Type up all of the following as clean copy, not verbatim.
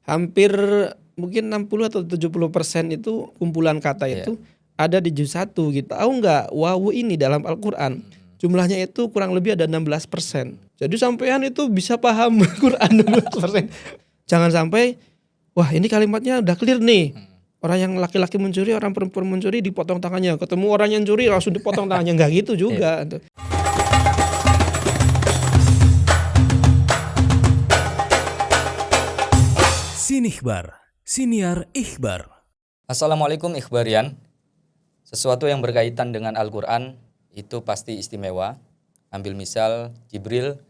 hampir mungkin 60 atau 70% itu kumpulan kata Iya. itu ada di juz 1 gitu. Tahu nggak wawu ini dalam Al-Qur'an jumlahnya itu kurang lebih ada 16%. Jadi sampean itu bisa paham Quran 16%. Jangan sampai wah ini kalimatnya udah clear nih. Orang yang laki-laki mencuri, orang perempuan mencuri dipotong tangannya. Ketemu orang yang curi langsung dipotong tangannya, enggak gitu juga. Sinihbar, Siniar Ikhbar. Assalamualaikum Ikhbarian. Sesuatu yang berkaitan dengan Al-Quran itu pasti istimewa. Ambil misal Jibril,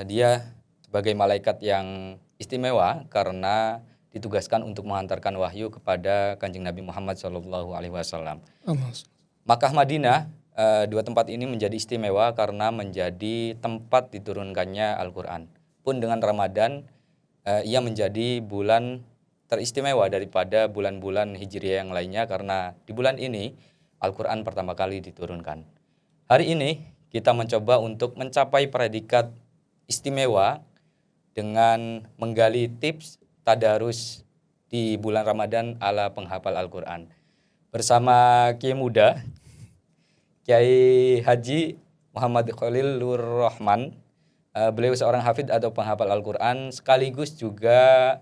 dia sebagai malaikat yang istimewa karena ditugaskan untuk mengantarkan wahyu kepada Kanjeng Nabi Muhammad SAW. Makkah Madinah, dua tempat ini menjadi istimewa karena menjadi tempat diturunkannya Al-Quran. Pun dengan Ramadan, ia menjadi bulan teristimewa daripada bulan-bulan Hijriah yang lainnya karena di bulan ini Al-Quran pertama kali diturunkan. Hari ini kita mencoba untuk mencapai predikat istimewa dengan menggali tips tadarus di bulan Ramadan ala penghafal Al-Quran. Bersama Kiai Muda, Kiai Haji Muhammad Khalilur Rahman. Beliau seorang hafidz atau penghafal Al-Quran sekaligus juga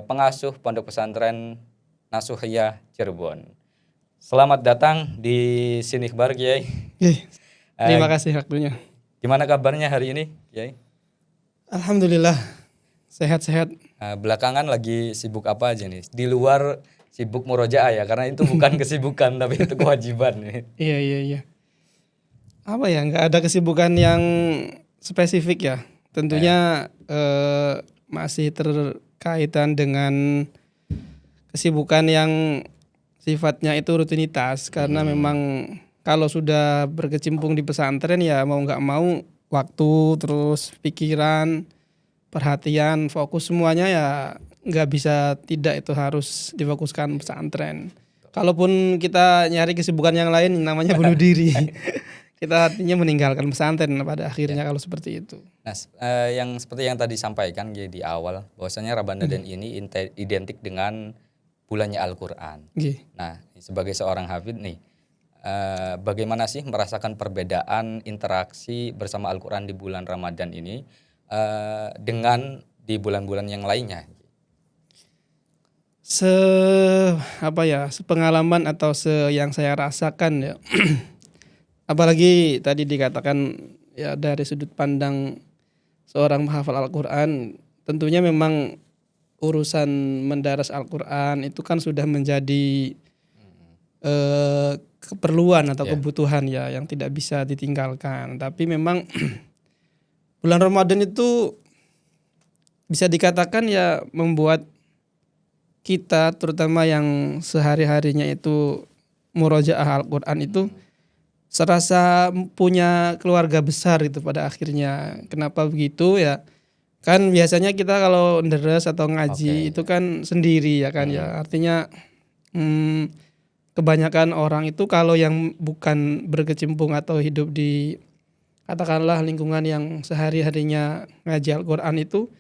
pengasuh Pondok Pesantren Nasuhiyah Cirebon. Selamat datang di Sinihbar, Kiai. Terima kasih waktunya. Gimana kabarnya hari ini, Kiai? Alhamdulillah sehat-sehat. Belakangan lagi sibuk apa aja nih? Di luar sibuk murojaah ya, karena itu bukan kesibukan tapi itu kewajiban nih. Iya. Apa ya? Nggak ada kesibukan yang spesifik ya. Tentunya masih terkaitan dengan kesibukan yang sifatnya itu rutinitas karena memang kalau sudah berkecimpung di pesantren ya mau nggak mau waktu terus pikiran, perhatian, fokus semuanya ya nggak bisa tidak itu harus difokuskan pesantren. Kalaupun kita nyari kesibukan yang lain namanya bunuh diri. Kita artinya meninggalkan pesantren pada akhirnya kalau seperti itu. Nah, yang seperti yang tadi sampaikan di awal, bahwasanya Ramadan ini identik dengan bulannya Al-Quran. Nah, sebagai seorang hafidz nih, bagaimana sih merasakan perbedaan interaksi bersama Al-Quran di bulan Ramadan ini dengan di bulan-bulan yang lainnya? Sepengalaman atau yang saya rasakan ya. Apalagi tadi dikatakan ya dari sudut pandang seorang menghafal Al-Quran, tentunya memang urusan mendaras Al-Quran itu kan sudah menjadi keperluan atau kebutuhan ya yang tidak bisa ditinggalkan. Tapi memang bulan Ramadan itu bisa dikatakan ya membuat kita terutama yang sehari-harinya itu murojaah Al-Quran itu serasa punya keluarga besar gitu pada akhirnya. Kenapa begitu ya? Kan biasanya kita kalau deres atau ngaji itu kan sendiri ya kan ya. Artinya kebanyakan orang itu kalau yang bukan berkecimpung atau hidup di katakanlah lingkungan yang sehari-harinya ngaji Al-Quran itu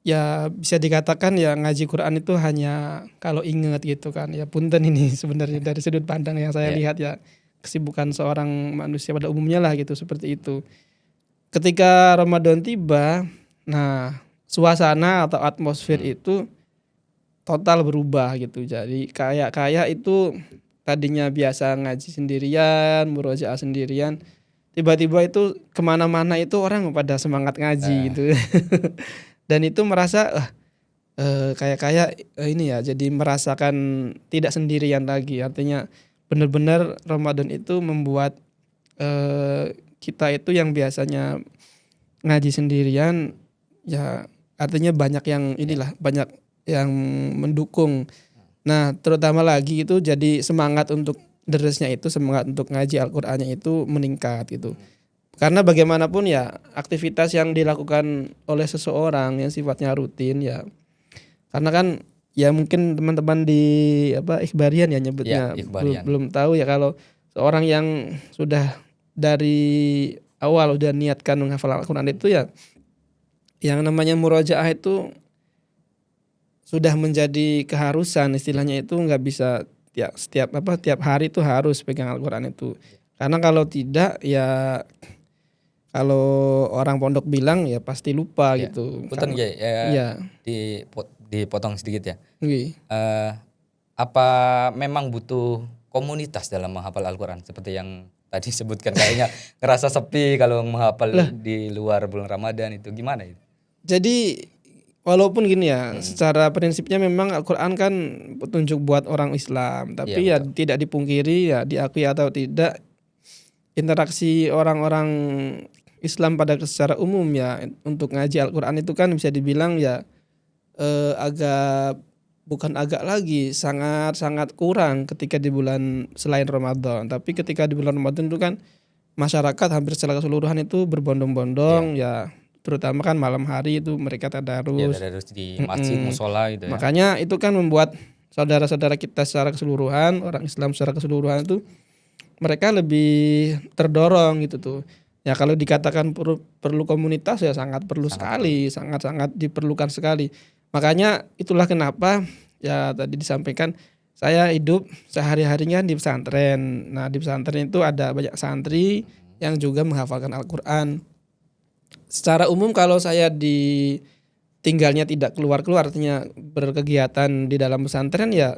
ya bisa dikatakan ya ngaji Quran itu hanya kalau ingat gitu kan. Ya punten ini sebenarnya dari sudut pandang yang saya lihat ya. Kesibukan seorang manusia pada umumnya lah gitu, seperti itu. Ketika Ramadan tiba, nah suasana atau atmosfer itu total berubah gitu. Jadi kayak itu tadinya biasa ngaji sendirian, murojaah sendirian, tiba-tiba itu kemana-mana itu orang pada semangat ngaji gitu. Dan itu merasa kayak ini ya, jadi merasakan tidak sendirian lagi. Artinya benar-benar Ramadan itu membuat kita itu yang biasanya ngaji sendirian ya artinya banyak yang banyak yang mendukung. Nah terutama lagi itu jadi semangat untuk deresnya itu, semangat untuk ngaji Al-Qur'annya itu meningkat gitu. Karena bagaimanapun ya aktivitas yang dilakukan oleh seseorang yang sifatnya rutin ya, karena kan ya mungkin teman-teman di Ikhbarian ya nyebutnya belum tahu ya kalau seorang yang sudah dari awal udah niatkan menghafal Al-Quran itu ya yang namanya murojaah itu sudah menjadi keharusan, istilahnya itu nggak bisa tiap hari itu harus pegang Al-Qur'an itu. Karena kalau tidak ya kalau orang pondok bilang ya pasti lupa Ya. gitu. Punten Kiai, Iya, dipotong sedikit ya. nggih. Apa memang butuh komunitas dalam menghafal Al-Qur'an seperti yang tadi sebutkan, kayaknya ngerasa sepi kalau menghafal di luar bulan Ramadan, itu gimana itu? Jadi walaupun gini ya, secara prinsipnya memang Al-Qur'an kan petunjuk buat orang Islam, tapi Iya, ya tidak dipungkiri ya diakui atau tidak interaksi orang-orang Islam pada secara umum ya untuk ngaji Al-Qur'an itu kan bisa dibilang ya agak bukan agak lagi sangat kurang ketika di bulan selain Ramadan. Tapi ketika di bulan Ramadan itu kan masyarakat hampir secara keseluruhan itu berbondong-bondong ya, terutama kan malam hari itu mereka Ya, tadarus. tadarus di masjid, musola gitu ya. Makanya itu kan membuat saudara-saudara kita secara keseluruhan, orang Islam secara keseluruhan itu mereka lebih terdorong gitu tuh. Ya kalau dikatakan perlu komunitas ya sangat perlu sekali, sangat-sangat diperlukan sekali. Makanya itulah kenapa ya tadi disampaikan saya hidup sehari-harinya di pesantren. Nah, di pesantren itu ada banyak santri yang juga menghafalkan Al-Qur'an. Secara umum kalau saya tinggalnya tidak keluar-keluar, artinya berkegiatan di dalam pesantren ya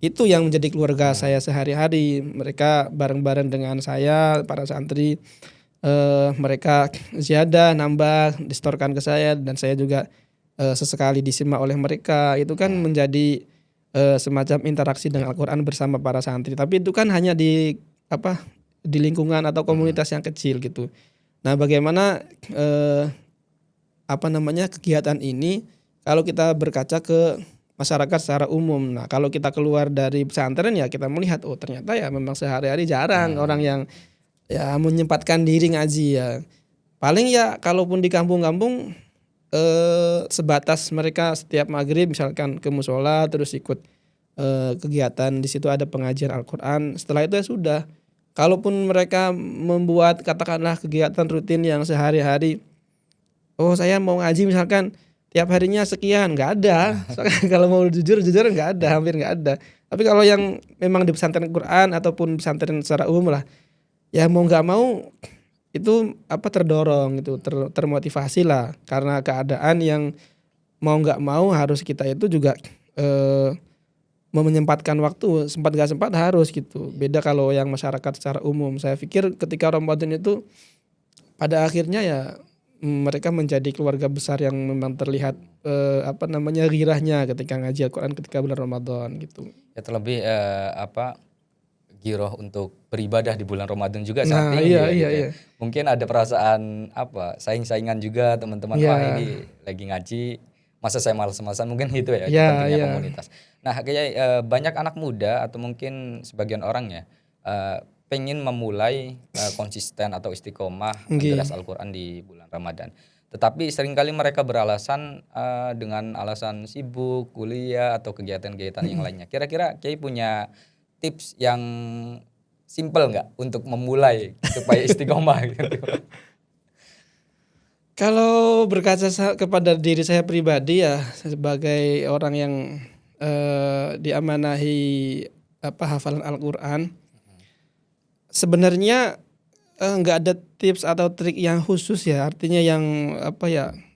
itu yang menjadi keluarga saya sehari-hari. Mereka bareng-bareng dengan saya para santri, mereka ziyadah nambah distorkan ke saya, dan saya juga sesekali disimak oleh mereka. Itu kan menjadi semacam interaksi dengan Al-Qur'an bersama para santri. Tapi itu kan hanya di lingkungan atau komunitas yang kecil gitu. Nah, bagaimana kegiatan ini kalau kita berkaca ke masyarakat secara umum. Nah, kalau kita keluar dari pesantren ya kita melihat ternyata ya memang sehari-hari jarang orang yang ya menyempatkan diri ngaji ya. Paling ya kalaupun di kampung-kampung sebatas mereka setiap maghrib misalkan ke musola terus ikut kegiatan di situ ada pengajian Al-Qur'an. Setelah itu ya sudah. Kalaupun mereka membuat katakanlah kegiatan rutin yang sehari-hari, saya mau ngaji misalkan tiap harinya sekian, nggak ada. Kalau mau jujur nggak ada, hampir nggak ada. Tapi kalau yang memang di pesantren Quran ataupun pesantren secara umum lah, ya mau nggak mau itu terdorong itu termotivasi lah, karena keadaan yang mau nggak mau harus kita itu juga mau menyempatkan waktu, sempat gak sempat harus gitu. Beda kalau yang masyarakat secara umum. Saya pikir ketika Ramadan itu pada akhirnya ya mereka menjadi keluarga besar yang memang terlihat ghirahnya ketika ngaji Al-Qur'an ketika bulan Ramadan gitu. Ya, terlebih giroh untuk beribadah di bulan Ramadan juga Nah, saat tinggi iya, ya, iya, gitu ya. iya. Mungkin ada perasaan saing-saingan juga teman-teman, Iya. wah ini lagi ngaji, masa saya malas-malasan, mungkin itu ya Iya, pentingnya iya. komunitas. Nah, kayak banyak anak muda atau mungkin sebagian orang ya pengen memulai konsisten atau istiqomah Nggih. menggeras Al-Qur'an di bulan Ramadan. Tetapi seringkali mereka beralasan dengan alasan sibuk, kuliah atau kegiatan-kegiatan yang lainnya. Kira-kira Kiai punya tips yang simple nggak untuk memulai supaya istiqomah gitu? Kalau berkaca kepada diri saya pribadi ya sebagai orang yang diamanahi hafalan Al-Qur'an, sebenarnya nggak ada tips atau trik yang khusus ya, artinya yang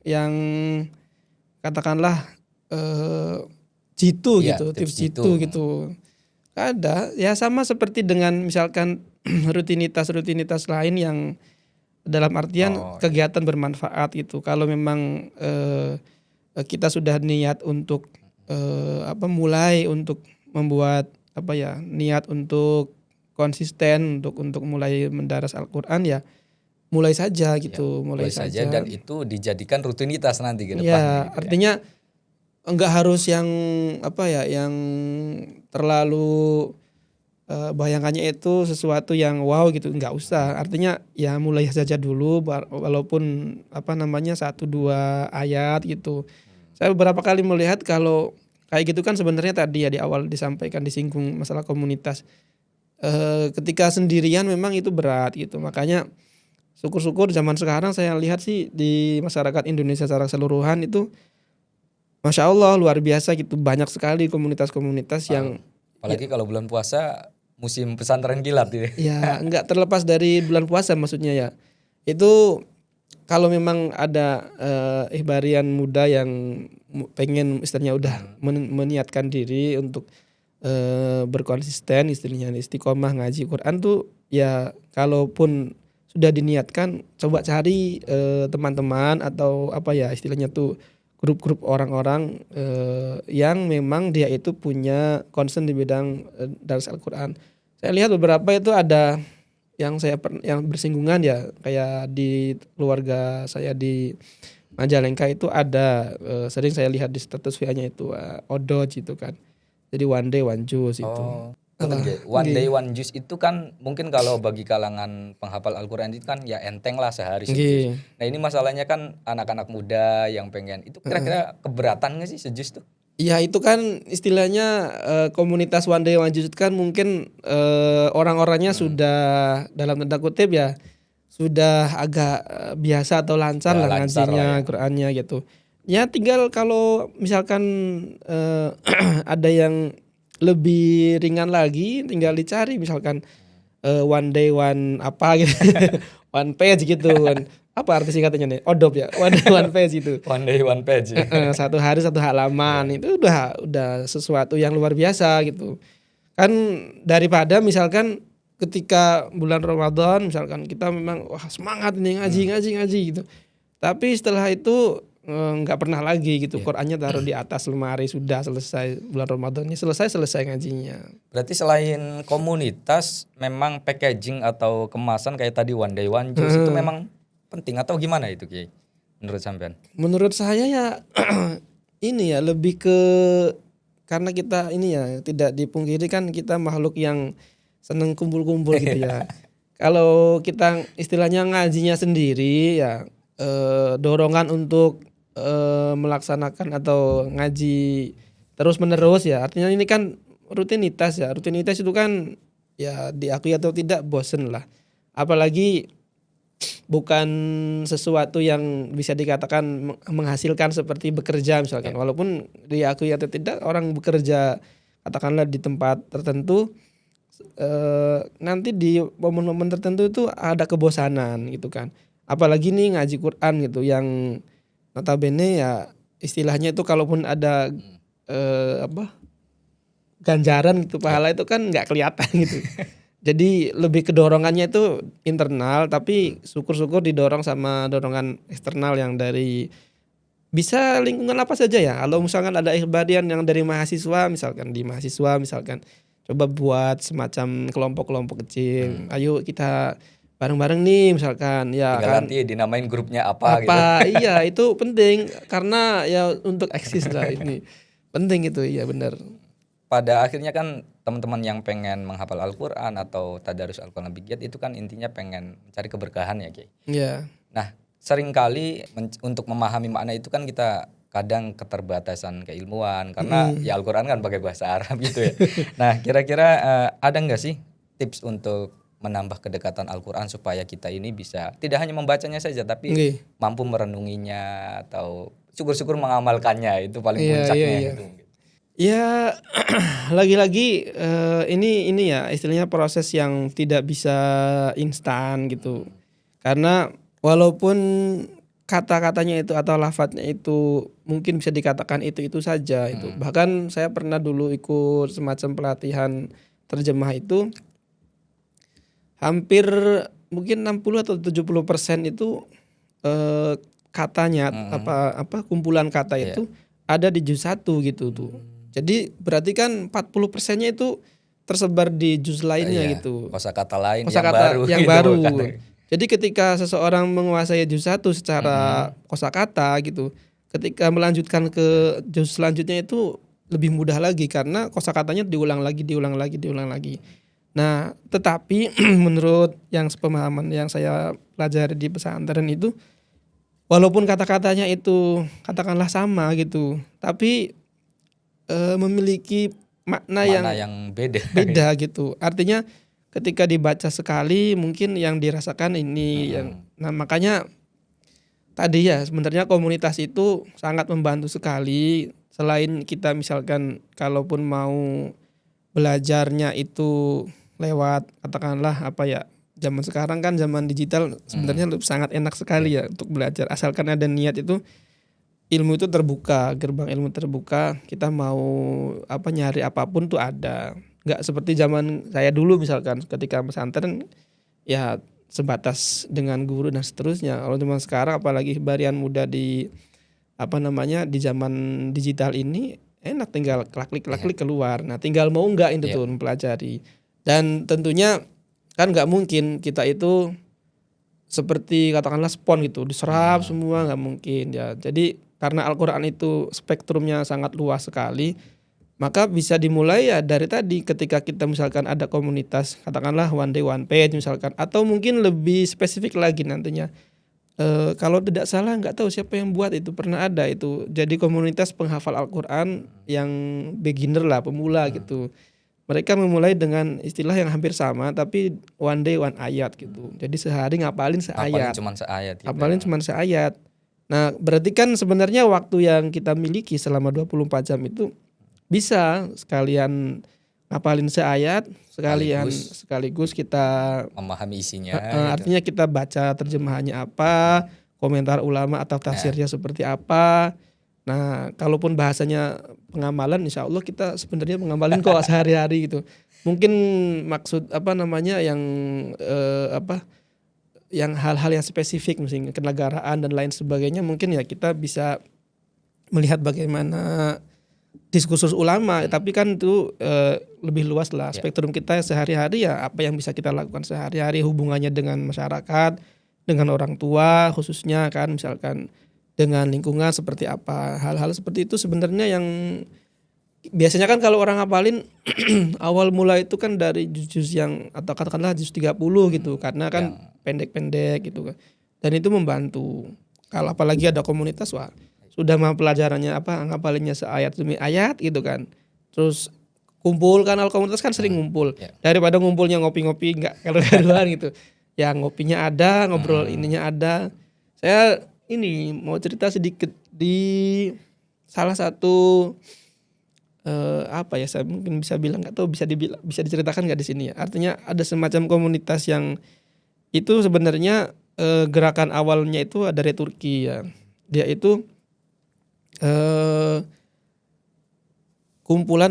yang katakanlah jitu Iya, gitu, tips tips jitu. jitu gitu. Nggak ada, ya sama seperti dengan misalkan rutinitas lain yang dalam artian kegiatan bermanfaat gitu. Kalau memang kita sudah niat untuk mulai untuk membuat niat untuk konsisten untuk mulai mendaras Al-Qur'an ya mulai saja gitu, mulai saja. Dan itu dijadikan rutinitas nanti ke depan. Ya, gitu ya. artinya enggak harus yang yang terlalu bayangannya itu sesuatu yang wow gitu, enggak usah. Artinya ya mulai saja dulu walaupun 1-2 ayat gitu. Saya beberapa kali melihat kalau kayak gitu kan sebenarnya tadi ya di awal disampaikan disinggung masalah komunitas. Ketika sendirian memang itu berat gitu. Makanya syukur-syukur zaman sekarang saya lihat sih di masyarakat Indonesia secara keseluruhan itu Masya Allah luar biasa gitu, banyak sekali komunitas-komunitas yang Apalagi kalau bulan puasa musim pesantren kilat gitu. ya nggak terlepas dari bulan puasa maksudnya ya. Itu kalau memang ada ihbarian muda yang pengen istilahnya udah meniatkan diri untuk berkonsisten istilahnya istiqomah ngaji Quran tuh ya, kalaupun sudah diniatkan coba cari teman-teman atau apa ya istilahnya tuh grup-grup orang-orang yang memang dia itu punya concern di bidang daras Al-Quran. Saya lihat beberapa itu ada yang bersinggungan ya, kayak di keluarga saya di Majalengka itu ada sering saya lihat di status WA-nya itu Odoj itu kan. Jadi one day one juice itu. Oh, one day one juice itu kan mungkin kalau bagi kalangan penghafal Al-Quran itu kan ya enteng lah sehari sejus. Nggih. Nah ini masalahnya kan anak-anak muda yang pengen, itu kira-kira keberatan gak sih sejus tuh? Ya itu kan istilahnya komunitas one day one juice itu kan mungkin orang-orangnya sudah dalam tanda kutip ya sudah agak biasa atau lancar Ya, lah lancar ngajinya lah ya. Qurannya gitu. Ya tinggal kalau misalkan ada yang lebih ringan lagi tinggal dicari misalkan one day one apa gitu. One page gitu. Apa arti singkatannya nih? Odop ya. One day one page itu. One day one page. Satu hari satu halaman itu udah sesuatu yang luar biasa gitu. Kan daripada misalkan ketika bulan Ramadan misalkan kita memang wah semangat nih ngaji gitu. Tapi setelah itu nggak pernah lagi gitu. Qurannya taruh di atas lemari, sudah selesai bulan Ramadannya selesai ngajinya. Berarti selain komunitas, memang packaging atau kemasan kayak tadi one day one juice itu memang penting atau gimana itu Kiai? Menurut sampean? Menurut saya ya ini ya lebih ke karena kita ini ya tidak dipungkiri kan kita makhluk yang seneng kumpul-kumpul gitu ya. Kalau kita istilahnya ngajinya sendiri ya dorongan untuk melaksanakan atau ngaji terus menerus ya. Artinya ini kan rutinitas ya. Rutinitas itu kan ya diakui atau tidak bosen lah. Apalagi bukan sesuatu yang bisa dikatakan menghasilkan seperti bekerja misalkan. Walaupun diakui atau tidak orang bekerja katakanlah di tempat tertentu nanti di momen-momen tertentu itu ada kebosanan gitu kan. Apalagi nih ngaji Quran gitu yang notabene ya istilahnya itu kalaupun ada ganjaran gitu pahala itu kan nggak kelihatan gitu. Jadi lebih kedorongannya itu internal tapi syukur-syukur didorong sama dorongan eksternal yang dari bisa lingkungan apa saja ya. Kalau misalkan ada ikhbarian yang dari mahasiswa misalkan di mahasiswa misalkan coba buat semacam kelompok-kelompok kecil. Ayo kita bareng-bareng nih misalkan ya Tinggal kan. nanti dinamain grupnya apa gitu. Iya itu penting karena ya untuk eksis lah ini. Penting itu iya benar. Pada akhirnya kan teman-teman yang pengen menghafal Al-Quran atau tadarus Al-Quran lebih giat itu kan intinya pengen mencari keberkahan ya Kiai. Iya. Nah seringkali untuk memahami makna itu kan kita kadang keterbatasan keilmuan karena ya Al-Quran kan pakai bahasa Arab gitu ya. Nah kira-kira ada nggak sih tips untuk menambah kedekatan Al-Quran supaya kita ini bisa tidak hanya membacanya saja tapi Nggih. mampu merenunginya atau syukur-syukur mengamalkannya, itu paling Iya, puncaknya iya, iya. itu. Ya lagi-lagi ini ya istilahnya proses yang tidak bisa instan gitu. Karena walaupun kata-katanya itu atau lafadznya itu mungkin bisa dikatakan itu saja itu. Bahkan saya pernah dulu ikut semacam pelatihan terjemah itu hampir mungkin 60 atau 70% itu katanya apa kumpulan kata itu ada di juz 1 gitu tuh. Jadi berarti kan 40%-nya itu tersebar di juz lainnya gitu. Kosakata lain Kosakata yang gitu, baru. kata. Jadi ketika seseorang menguasai juz 1 secara kosakata gitu, ketika melanjutkan ke juz selanjutnya itu lebih mudah lagi karena kosakatanya diulang lagi. Nah, tetapi menurut yang sepemahaman yang saya pelajari di pesantren itu, walaupun kata-katanya itu katakanlah sama gitu, tapi memiliki makna yang beda gitu. Artinya ketika dibaca sekali mungkin yang dirasakan ini yang nah makanya tadi ya sebenarnya komunitas itu sangat membantu sekali. Selain kita misalkan kalaupun mau belajarnya itu lewat katakanlah apa ya, zaman sekarang kan zaman digital sebenarnya sangat enak sekali ya untuk belajar asalkan ada niat itu. Ilmu itu terbuka, gerbang ilmu terbuka, kita mau apa nyari apapun tuh ada. Nggak seperti zaman saya dulu misalkan ketika pesantren ya sebatas dengan guru dan seterusnya. Kalau zaman sekarang apalagi Hibarian muda di apa namanya di zaman digital ini enak tinggal klik keluar. Nah, tinggal mau nggak itu tuh mempelajari. Dan tentunya kan nggak mungkin kita itu seperti katakanlah spon gitu diserap semua, nggak mungkin ya. Jadi karena Al-Quran itu spektrumnya sangat luas sekali, maka bisa dimulai ya dari tadi ketika kita misalkan ada komunitas katakanlah one day one page misalkan, atau mungkin lebih spesifik lagi nantinya. Kalau tidak salah nggak tahu siapa yang buat itu, pernah ada itu jadi komunitas penghafal Al-Quran yang beginner lah, pemula gitu. Mereka memulai dengan istilah yang hampir sama tapi one day one ayat gitu. Jadi sehari ngapalin seayat. Ngapalin cuma seayat. Nah, berarti kan sebenarnya waktu yang kita miliki selama 24 jam itu bisa sekalian ngapalin seayat, sekaligus kita memahami isinya. Artinya kita baca terjemahannya apa, komentar ulama atau tafsirnya seperti apa. Nah, kalaupun bahasanya pengamalan, insya Allah kita sebenarnya mengamalin kok sehari-hari gitu. Mungkin maksud apa namanya yang yang hal-hal yang spesifik misalnya kenegaraan dan lain sebagainya mungkin ya kita bisa melihat bagaimana diskursus ulama, tapi kan itu lebih luas lah spektrum kita sehari-hari ya apa yang bisa kita lakukan sehari-hari, hubungannya dengan masyarakat, dengan orang tua khususnya kan, misalkan dengan lingkungan seperti apa. Hal-hal seperti itu sebenarnya yang biasanya kan kalau orang hafalin awal mula itu kan dari juz yang atau katakanlah juz 30 gitu, karena kan pendek-pendek gitu kan. Dan itu membantu. Kalau apalagi ada komunitas, wah sudah mah pelajarannya apa ngapalinnya seayat demi ayat gitu kan. Terus kumpul kan, komunitas kan sering ngumpul. Daripada ngumpulnya ngopi-ngopi enggak karuan gitu. Ya ngopinya ada, ngobrol ininya ada. Saya ini mau cerita sedikit di salah satu apa ya, saya mungkin bisa bilang nggak tahu bisa diceritakan nggak di sini ya. Artinya ada semacam komunitas yang itu sebenarnya gerakan awalnya itu dari Turki ya. Dia itu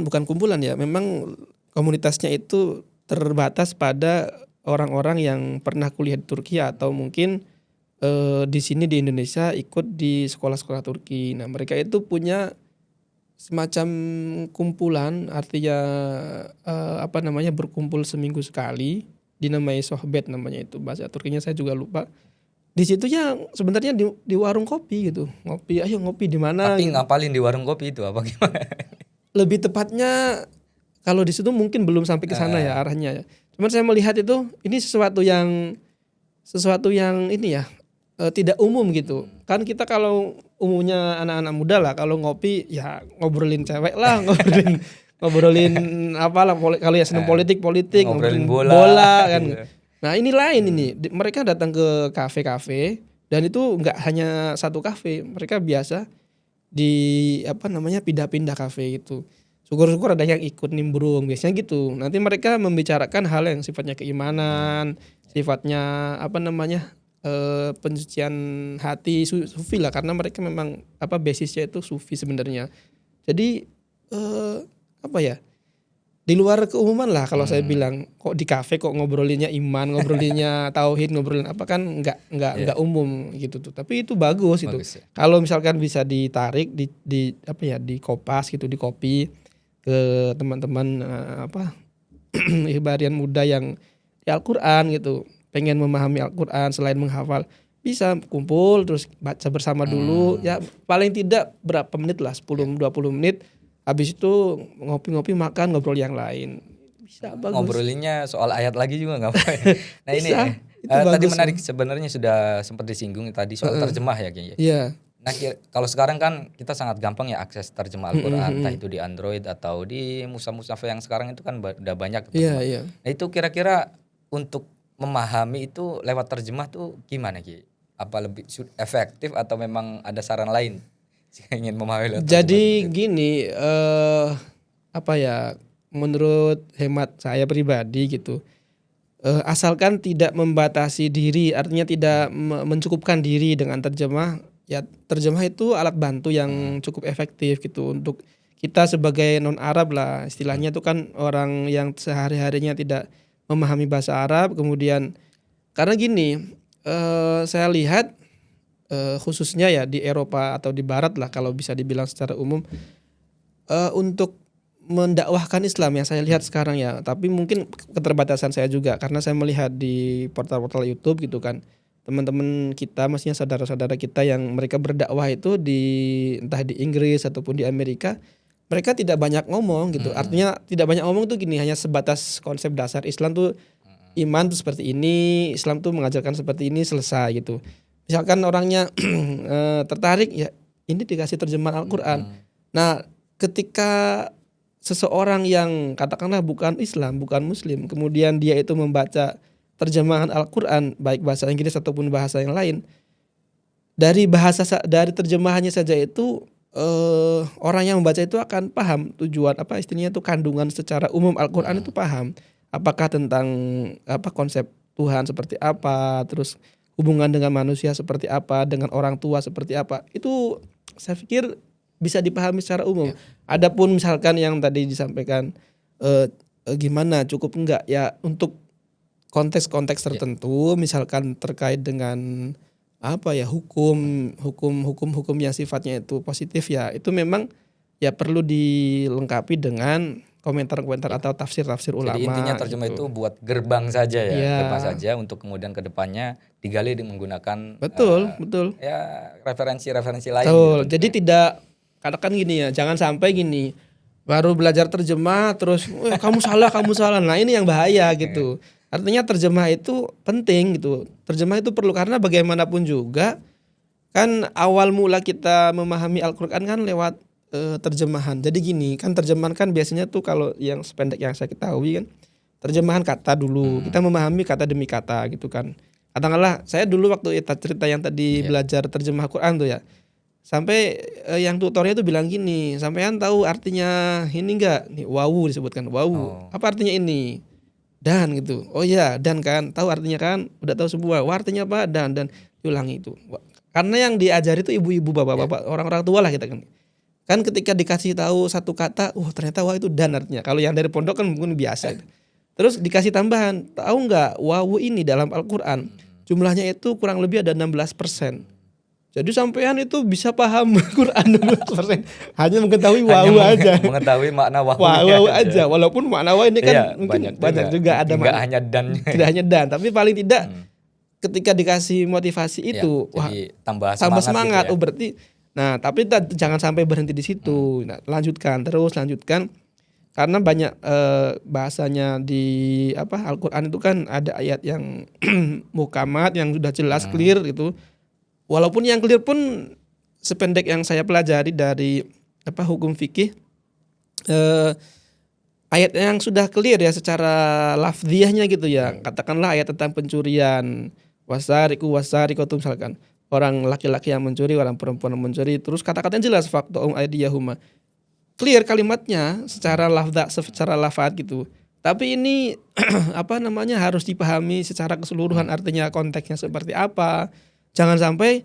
bukan kumpulan ya, memang komunitasnya itu terbatas pada orang-orang yang pernah kuliah di Turki atau mungkin di sini di Indonesia ikut di sekolah-sekolah Turki. Nah, mereka itu punya semacam kumpulan, artinya apa namanya berkumpul seminggu sekali, dinamai sohbet namanya itu, bahasa Turkinya saya juga lupa. Di situ ya sebenarnya di warung kopi gitu, ngopi, ayo ngopi di mana? Tapi ngapalin di warung kopi itu apa gimana? Lebih tepatnya kalau di situ mungkin belum sampai ke sana ya arahnya ya. Cuman saya melihat itu ini sesuatu yang ini ya tidak umum gitu. Kan kita kalau umumnya anak-anak muda lah kalau ngopi ya ngobrolin cewek lah, ngobrolin apalah kalau ya senang politik, ngobrolin bola kan. Nah, ini lain ini. Mereka datang ke kafe-kafe dan itu enggak hanya satu kafe. Mereka biasa di apa namanya pindah-pindah kafe itu. Syukur-syukur ada yang ikut nimbrung biasanya gitu. Nanti mereka membicarakan hal yang sifatnya keimanan, sifatnya apa namanya pensucian hati, sufi lah, karena mereka memang apa basisnya itu sufi sebenarnya. Jadi apa ya, di luar keumuman lah kalau saya bilang. Kok di kafe kok ngobrolinnya iman, ngobrolinnya tauhid, ngobrolin apa kan enggak umum gitu tuh. Tapi itu bagus itu. Ya. Kalau misalkan bisa ditarik di apa ya, di kopas gitu, di copy ke teman-teman apa Hibarian muda yang di Al-Qur'an gitu, pengen memahami Al-Qur'an selain menghafal, bisa kumpul terus baca bersama dulu ya, paling tidak berapa menit lah, 10-20 menit. Habis itu ngopi-ngopi, makan, ngobrol yang lain. Bisa bagus. Ngobrolinnya soal ayat lagi juga nggak apa. Nah ini tadi menarik sebenarnya, sudah sempat disinggung tadi soal terjemah ya kayaknya. Iya. Nah kalau sekarang kan kita sangat gampang ya akses terjemah Al-Quran, entah itu di Android atau di mushaf-mushaf yang sekarang itu kan udah banyak. Iya. Nah itu kira-kira untuk memahami itu lewat terjemah tuh gimana Ki? apa lebih efektif atau memang ada saran lain jika ingin memahami lewat Jadi terjemahan? gini, apa ya? Menurut hemat saya pribadi gitu, asalkan tidak membatasi diri, artinya tidak mencukupkan diri dengan terjemah. Ya terjemah itu alat bantu yang cukup efektif gitu untuk kita sebagai non Arab lah istilahnya itu kan orang yang sehari-harinya tidak memahami bahasa Arab. Kemudian karena gini, saya lihat khususnya ya di Eropa atau di Barat lah kalau bisa dibilang secara umum, untuk mendakwahkan Islam yang saya lihat sekarang ya, tapi mungkin keterbatasan saya juga karena saya melihat di portal-portal YouTube gitu kan, teman-teman kita, maksudnya saudara-saudara kita yang mereka berdakwah itu di entah di Inggris ataupun di Amerika, mereka tidak banyak ngomong gitu. Artinya tidak banyak ngomong tuh gini, hanya sebatas konsep dasar Islam tuh iman tuh seperti ini, Islam tuh mengajarkan seperti ini, selesai gitu. Misalkan orangnya tertarik ya ini dikasih terjemahan Al-Qur'an. Nah, ketika seseorang yang katakanlah bukan Islam, bukan Muslim, kemudian dia itu membaca terjemahan Al-Qur'an baik bahasa Inggris ataupun bahasa yang lain, dari dari terjemahannya saja itu orang yang membaca itu akan paham tujuan apa istilahnya itu kandungan secara umum Al-Qur'an itu paham. Apakah tentang apa konsep Tuhan seperti apa, terus hubungan dengan manusia seperti apa, dengan orang tua seperti apa. Itu saya pikir bisa dipahami secara umum. Adapun misalkan yang tadi disampaikan gimana cukup enggak ya untuk konteks-konteks tertentu, misalkan terkait dengan apa ya hukum yang sifatnya itu positif ya, itu memang ya perlu dilengkapi dengan komentar-komentar atau tafsir-tafsir ulama. Jadi intinya terjemah gitu. itu buat gerbang saja ya, Iya. gerbang saja untuk kemudian ke depannya digali menggunakan Betul. ya referensi-referensi lain. Betul. gitu. Jadi tidak katakan gini ya, jangan sampai gini baru belajar terjemah terus kamu salah. Nah, ini yang bahaya gitu. Artinya terjemah itu penting gitu. Terjemah itu perlu karena bagaimanapun juga kan awal mula kita memahami Al-Qur'an kan lewat terjemahan. Jadi gini, kan terjemahan kan biasanya tuh kalau yang sependek yang saya ketahui kan terjemahan kata dulu. Kita memahami kata demi kata gitu kan. Katakanlah saya dulu waktu cerita yang tadi belajar terjemah Quran tuh ya. Sampai yang tutornya tuh bilang gini, sampean tahu artinya ini enggak? Nih wawu disebutkan, wawu. Apa artinya ini? Dan gitu. Oh iya, dan kan. Tahu artinya kan? Udah tahu semua. Wah, artinya apa? Dan diulangi itu. Karena yang diajari itu ibu-ibu, bapak-bapak, orang-orang tua lah kita kan. Kan ketika dikasih tahu satu kata, ternyata wah itu dan artinya. Kalau yang dari pondok kan mungkin biasa. Terus dikasih tambahan, tahu nggak wawu ini dalam Al-Qur'an jumlahnya itu kurang lebih ada 16%. Jadi sampean itu bisa paham Quran 16%. Hanya mengetahui wawu aja. Mengetahui makna wawu aja. Walaupun makna wawu ini kan mungkin banyak juga ada makna. makna. Hanya dan. Tidak hanya dan, tapi paling tidak ketika dikasih motivasi itu jadi tambah semangat. gitu ya. Berarti nah, tapi jangan sampai berhenti di situ. Nah, lanjutkan. Karena banyak bahasanya di Al-Qur'an itu kan ada ayat yang muhkamat yang sudah jelas clear gitu. Walaupun yang clear pun sependek yang saya pelajari dari hukum fikih, ayat yang sudah clear ya secara lafziahnya gitu ya. Katakanlah ayat tentang pencurian, wasariqatu misalkan. Orang laki-laki yang mencuri, orang perempuan yang mencuri, terus kata-katanya jelas faqta'um aydiyahuma. Clear kalimatnya secara lafaz gitu. Tapi ini harus dipahami secara keseluruhan, artinya konteksnya seperti apa. Jangan sampai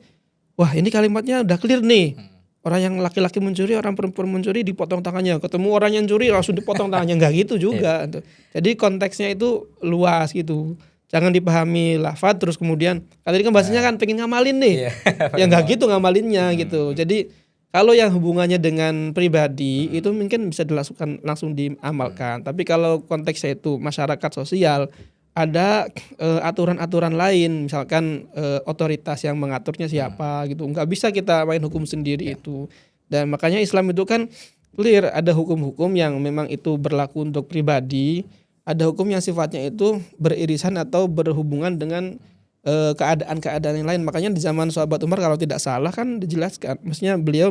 wah ini kalimatnya udah clear nih. Orang yang laki-laki mencuri, orang perempuan mencuri dipotong tangannya. Ketemu orang yang curi langsung dipotong tangannya, enggak gitu juga. Jadi konteksnya itu luas gitu. Jangan dipahami lafaz terus kemudian tadi kan bahasanya kan pengen ngamalin nih. Ya enggak gitu ngamalinnya gitu. Jadi kalau yang hubungannya dengan pribadi itu mungkin bisa dilakukan langsung diamalkan. Tapi kalau konteksnya itu masyarakat sosial, ada aturan-aturan lain, misalkan otoritas yang mengaturnya siapa gitu. Nggak bisa kita main hukum sendiri itu. Dan makanya Islam itu kan clear, ada hukum-hukum yang memang itu berlaku untuk pribadi, ada hukum yang sifatnya itu beririsan atau berhubungan dengan keadaan-keadaan yang lain. Makanya di zaman sahabat Umar kalau tidak salah kan dijelaskan, maksudnya beliau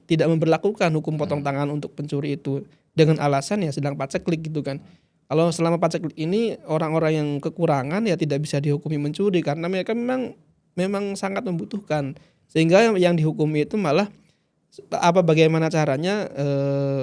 tidak memberlakukan hukum potong tangan untuk pencuri itu dengan alasan ya sedang paceklik gitu kan. Kalau selama paceklik ini orang-orang yang kekurangan ya tidak bisa dihukumi mencuri karena mereka memang memang sangat membutuhkan, sehingga yang dihukumi itu malah bagaimana caranya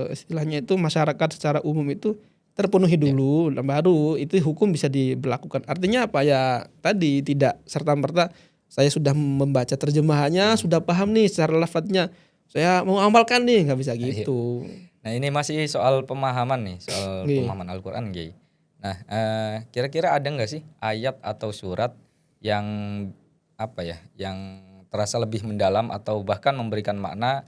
istilahnya itu masyarakat secara umum itu terpenuhi dulu, baru itu hukum bisa diberlakukan. Artinya apa ya, tadi tidak serta-merta saya sudah membaca terjemahannya, sudah paham nih secara lafadznya, saya mau amalkan nih, nggak bisa gitu. Nah ini masih soal pemahaman nih, soal Iya. pemahaman Al-Quran Kiai. Nah kira-kira ada nggak sih ayat atau surat yang apa ya, yang terasa lebih mendalam atau bahkan memberikan makna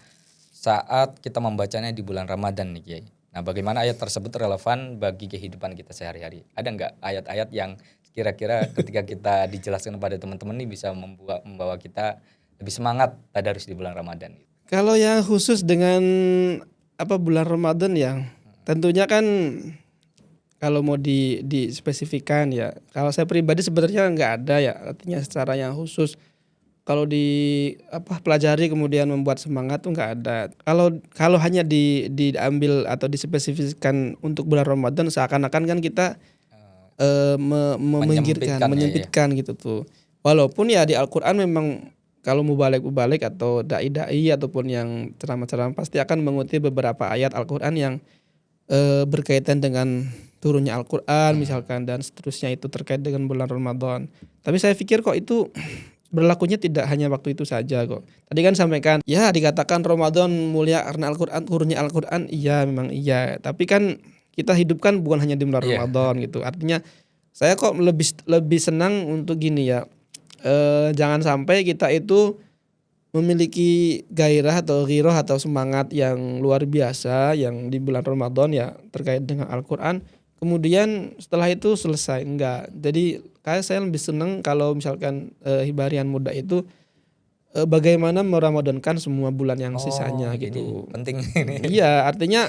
saat kita membacanya di bulan Ramadan nih Kiai? Nah bagaimana ayat tersebut relevan bagi kehidupan kita sehari-hari? Ada nggak ayat-ayat yang kira-kira ketika kita dijelaskan kepada teman-teman nih bisa membawa kita lebih semangat tadarus di bulan Ramadan? Kalau yang khusus dengan bulan Ramadan ya, tentunya kan kalau mau dispesifikan ya, kalau saya pribadi sebenarnya nggak ada ya, artinya secara yang khusus. Kalau pelajari kemudian membuat semangat tuh nggak ada. Kalau hanya diambil atau dispesifikkan untuk bulan Ramadan, seakan-akan kan kita menyempitkan gitu tuh. Walaupun ya di Al-Qur'an memang kalau mubalik atau dai-dai ataupun yang ceramah-ceramah pasti akan mengutip beberapa ayat Al-Qur'an yang berkaitan dengan turunnya Al-Qur'an misalkan, dan seterusnya itu terkait dengan bulan Ramadan. Tapi saya pikir kok itu berlakunya tidak hanya waktu itu saja kok. Tadi kan sampaikan, ya dikatakan Ramadan mulia karena Al-Qur'an, turunnya Al-Qur'an, iya memang iya. Tapi kan kita hidup kan bukan hanya di bulan Ramadan gitu. Artinya saya kok lebih senang untuk gini ya. Jangan sampai kita itu memiliki gairah atau ghiroh atau semangat yang luar biasa yang di bulan Ramadan ya terkait dengan Al-Qur'an. Kemudian setelah itu selesai, enggak. Jadi kayak saya lebih senang kalau misalkan Hibarian Muda itu bagaimana meramadankan semua bulan yang sisanya gitu. Penting ini. Iya, artinya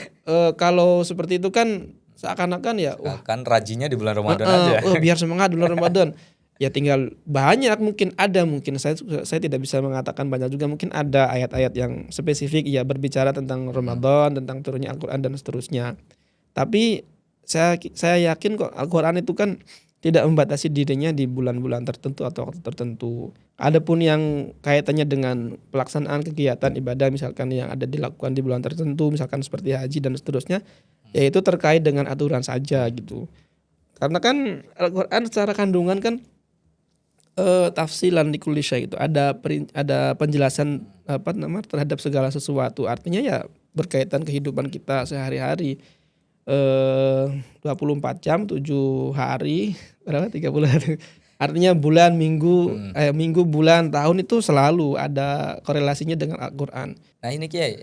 kalau seperti itu kan seakan-akan ya kan rajinnya di bulan Ramadan aja. Biar semangat bulan Ramadan. Ya tinggal banyak mungkin saya tidak bisa mengatakan banyak juga, mungkin ada ayat-ayat yang spesifik ya berbicara tentang Ramadan, tentang turunnya Al-Qur'an dan seterusnya. Tapi saya yakin kok Al-Qur'an itu kan tidak membatasi dirinya di bulan-bulan tertentu atau waktu tertentu. Adapun yang kaitannya dengan pelaksanaan kegiatan ibadah misalkan yang ada dilakukan di bulan tertentu, misalkan seperti haji dan seterusnya, yaitu terkait dengan aturan saja gitu. Karena kan Al-Qur'an secara kandungan kan tafsilan di kulli syai' itu ada penjelasan terhadap segala sesuatu. Artinya ya berkaitan kehidupan kita sehari-hari. 24 jam 7 hari berapa 30 hari. Artinya bulan, minggu, bulan, tahun itu selalu ada korelasinya dengan Al-Qur'an. Nah ini Kiai,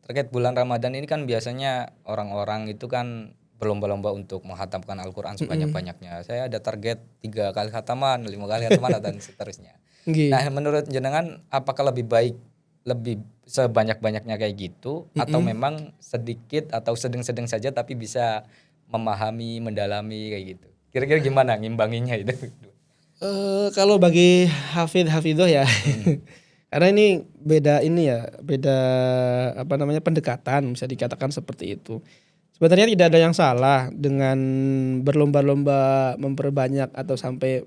terkait bulan Ramadan ini kan biasanya orang-orang itu kan berlomba-lomba untuk menghatamkan Al-Qur'an sebanyak-banyaknya. Saya ada target 3 kali khataman, 5 kali khataman dan seterusnya. Nah menurut jenengan apakah lebih baik lebih sebanyak-banyaknya kayak gitu atau memang sedikit atau sedang-sedang saja tapi bisa memahami, mendalami kayak gitu? Kira-kira gimana ngimbanginya itu? Kalau bagi hafidhoh ya, karena ini beda pendekatan, bisa dikatakan seperti itu. Sebenarnya tidak ada yang salah dengan berlomba-lomba memperbanyak atau sampai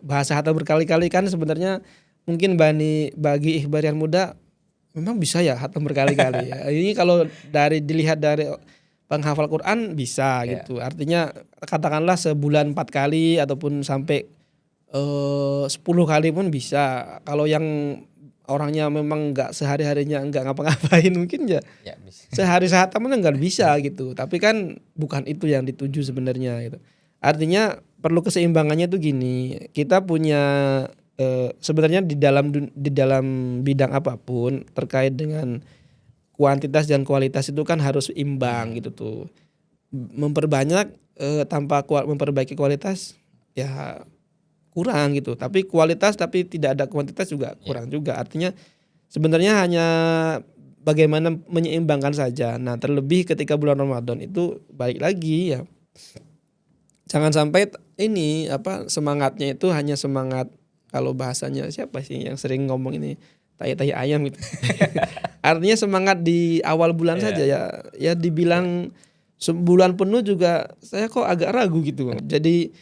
bahasa hatam berkali-kali kan sebenarnya mungkin bagi Ikhbarian Muda memang bisa ya hatam berkali-kali. Ya. Ini kalau dilihat dari penghafal Quran bisa gitu. Artinya katakanlah sebulan 4 kali ataupun sampai 10 kali pun bisa. Kalau yang orangnya memang nggak sehari-harinya nggak ngapa-ngapain mungkin ya bisa. Sehari sehatam itu nggak bisa gitu. Tapi kan bukan itu yang dituju sebenarnya gitu. Artinya perlu keseimbangannya tuh gini. Kita punya sebenarnya di dalam bidang apapun terkait dengan kuantitas dan kualitas itu kan harus imbang gitu tuh. Memperbanyak tanpa memperbaiki kualitas ya kurang gitu. Tapi kualitas tapi tidak ada kuantitas juga kurang juga. Artinya sebenarnya hanya bagaimana menyeimbangkan saja. Nah, terlebih ketika bulan Ramadan itu balik lagi ya. Jangan sampai ini semangatnya itu hanya semangat, kalau bahasanya siapa sih yang sering ngomong ini tai ayam gitu. Artinya semangat di awal bulan saja ya dibilang sebulan penuh juga saya kok agak ragu gitu. Jadi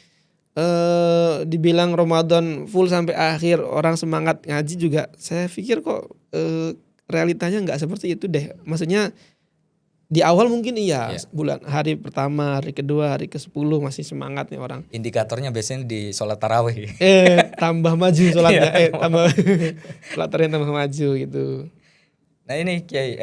dibilang Ramadan full sampai akhir orang semangat ngaji juga, saya pikir kok realitanya nggak seperti itu deh. Maksudnya di awal mungkin iya, Iya. bulan hari pertama, hari kedua, hari ke-10 masih semangat nih orang. Indikatornya biasanya di sholat tarawih. Tambah maju sholatnya, Iya, tambah sholat tarawih tambah maju gitu. Nah ini Kiai,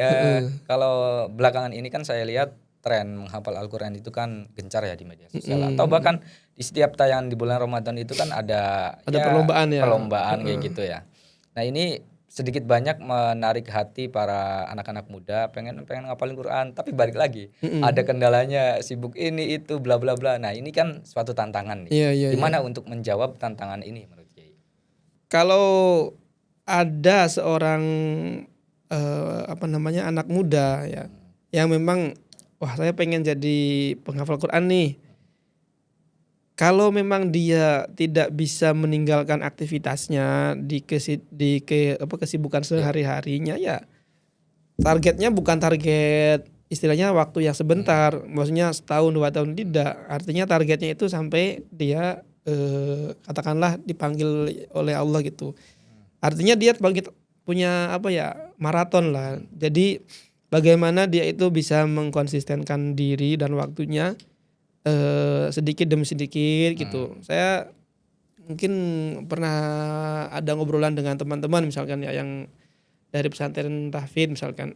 kalau belakangan ini kan saya lihat tren menghafal Al-Quran itu kan gencar ya di media sosial, atau bahkan di setiap tayangan di bulan Ramadan itu kan ada perlombaan ya. perlombaan kayak gitu ya. Nah ini sedikit banyak menarik hati para anak-anak muda, pengen ngapalin Quran, tapi balik lagi ada kendalanya, sibuk ini itu bla bla bla. Nah ini kan suatu tantangan nih. Iya. Gimana untuk menjawab tantangan ini menurut Kiai? Kalau ada seorang anak muda ya yang memang wah saya pengen jadi penghafal Quran nih. Kalau memang dia tidak bisa meninggalkan aktivitasnya di kesibukan sehari-harinya, ya targetnya bukan target istilahnya waktu yang sebentar, maksudnya setahun 2 tahun, tidak. Artinya targetnya itu sampai dia katakanlah dipanggil oleh Allah gitu. Artinya dia punya maraton lah. Jadi bagaimana dia itu bisa mengkonsistenkan diri dan waktunya sedikit demi sedikit gitu. Saya mungkin pernah ada ngobrolan dengan teman-teman misalkan ya yang dari pesantren tahfidz misalkan.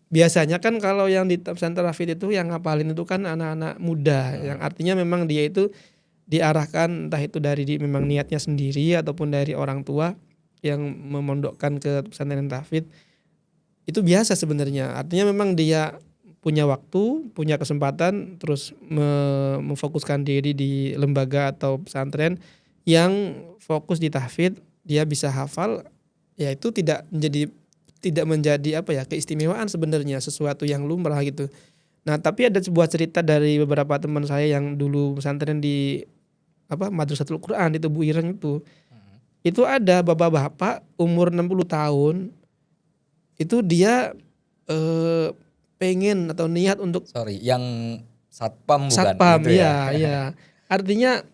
Biasanya kan kalau yang di pesantren tahfidz itu yang ngapalin itu kan anak-anak muda, yang artinya memang dia itu diarahkan entah itu dari memang niatnya sendiri ataupun dari orang tua yang memondokkan ke pesantren tahfidz. Itu biasa sebenarnya. Artinya memang dia punya waktu, punya kesempatan, terus memfokuskan diri di lembaga atau pesantren yang fokus di tahfidz, dia bisa hafal, ya itu tidak menjadi keistimewaan sebenarnya, sesuatu yang lumrah gitu. Nah, tapi ada sebuah cerita dari beberapa teman saya yang dulu pesantren di Madrasatul Quran di Tebu Ireng itu. Itu ada bapak-bapak umur 60 tahun, itu dia pengen atau niat untuk yang satpam bukan? Satpam, gitu ya. iya. Artinya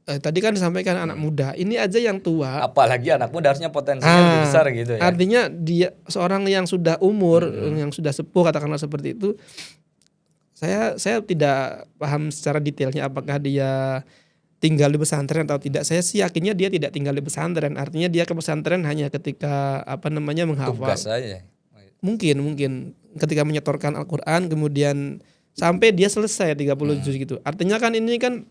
tadi kan disampaikan anak muda, ini aja yang tua. Apalagi anak muda harusnya potensinya lebih besar gitu ya. Artinya dia seorang yang sudah umur, yang sudah sepuh katakanlah seperti itu. Saya tidak paham secara detailnya apakah dia tinggal di pesantren atau tidak. Saya sih yakinnya dia tidak tinggal di pesantren. Artinya dia ke pesantren hanya ketika menghafal. Tugas aja. Mungkin ketika menyetorkan Al-Quran kemudian sampai dia selesai 30 juz gitu. Artinya kan ini kan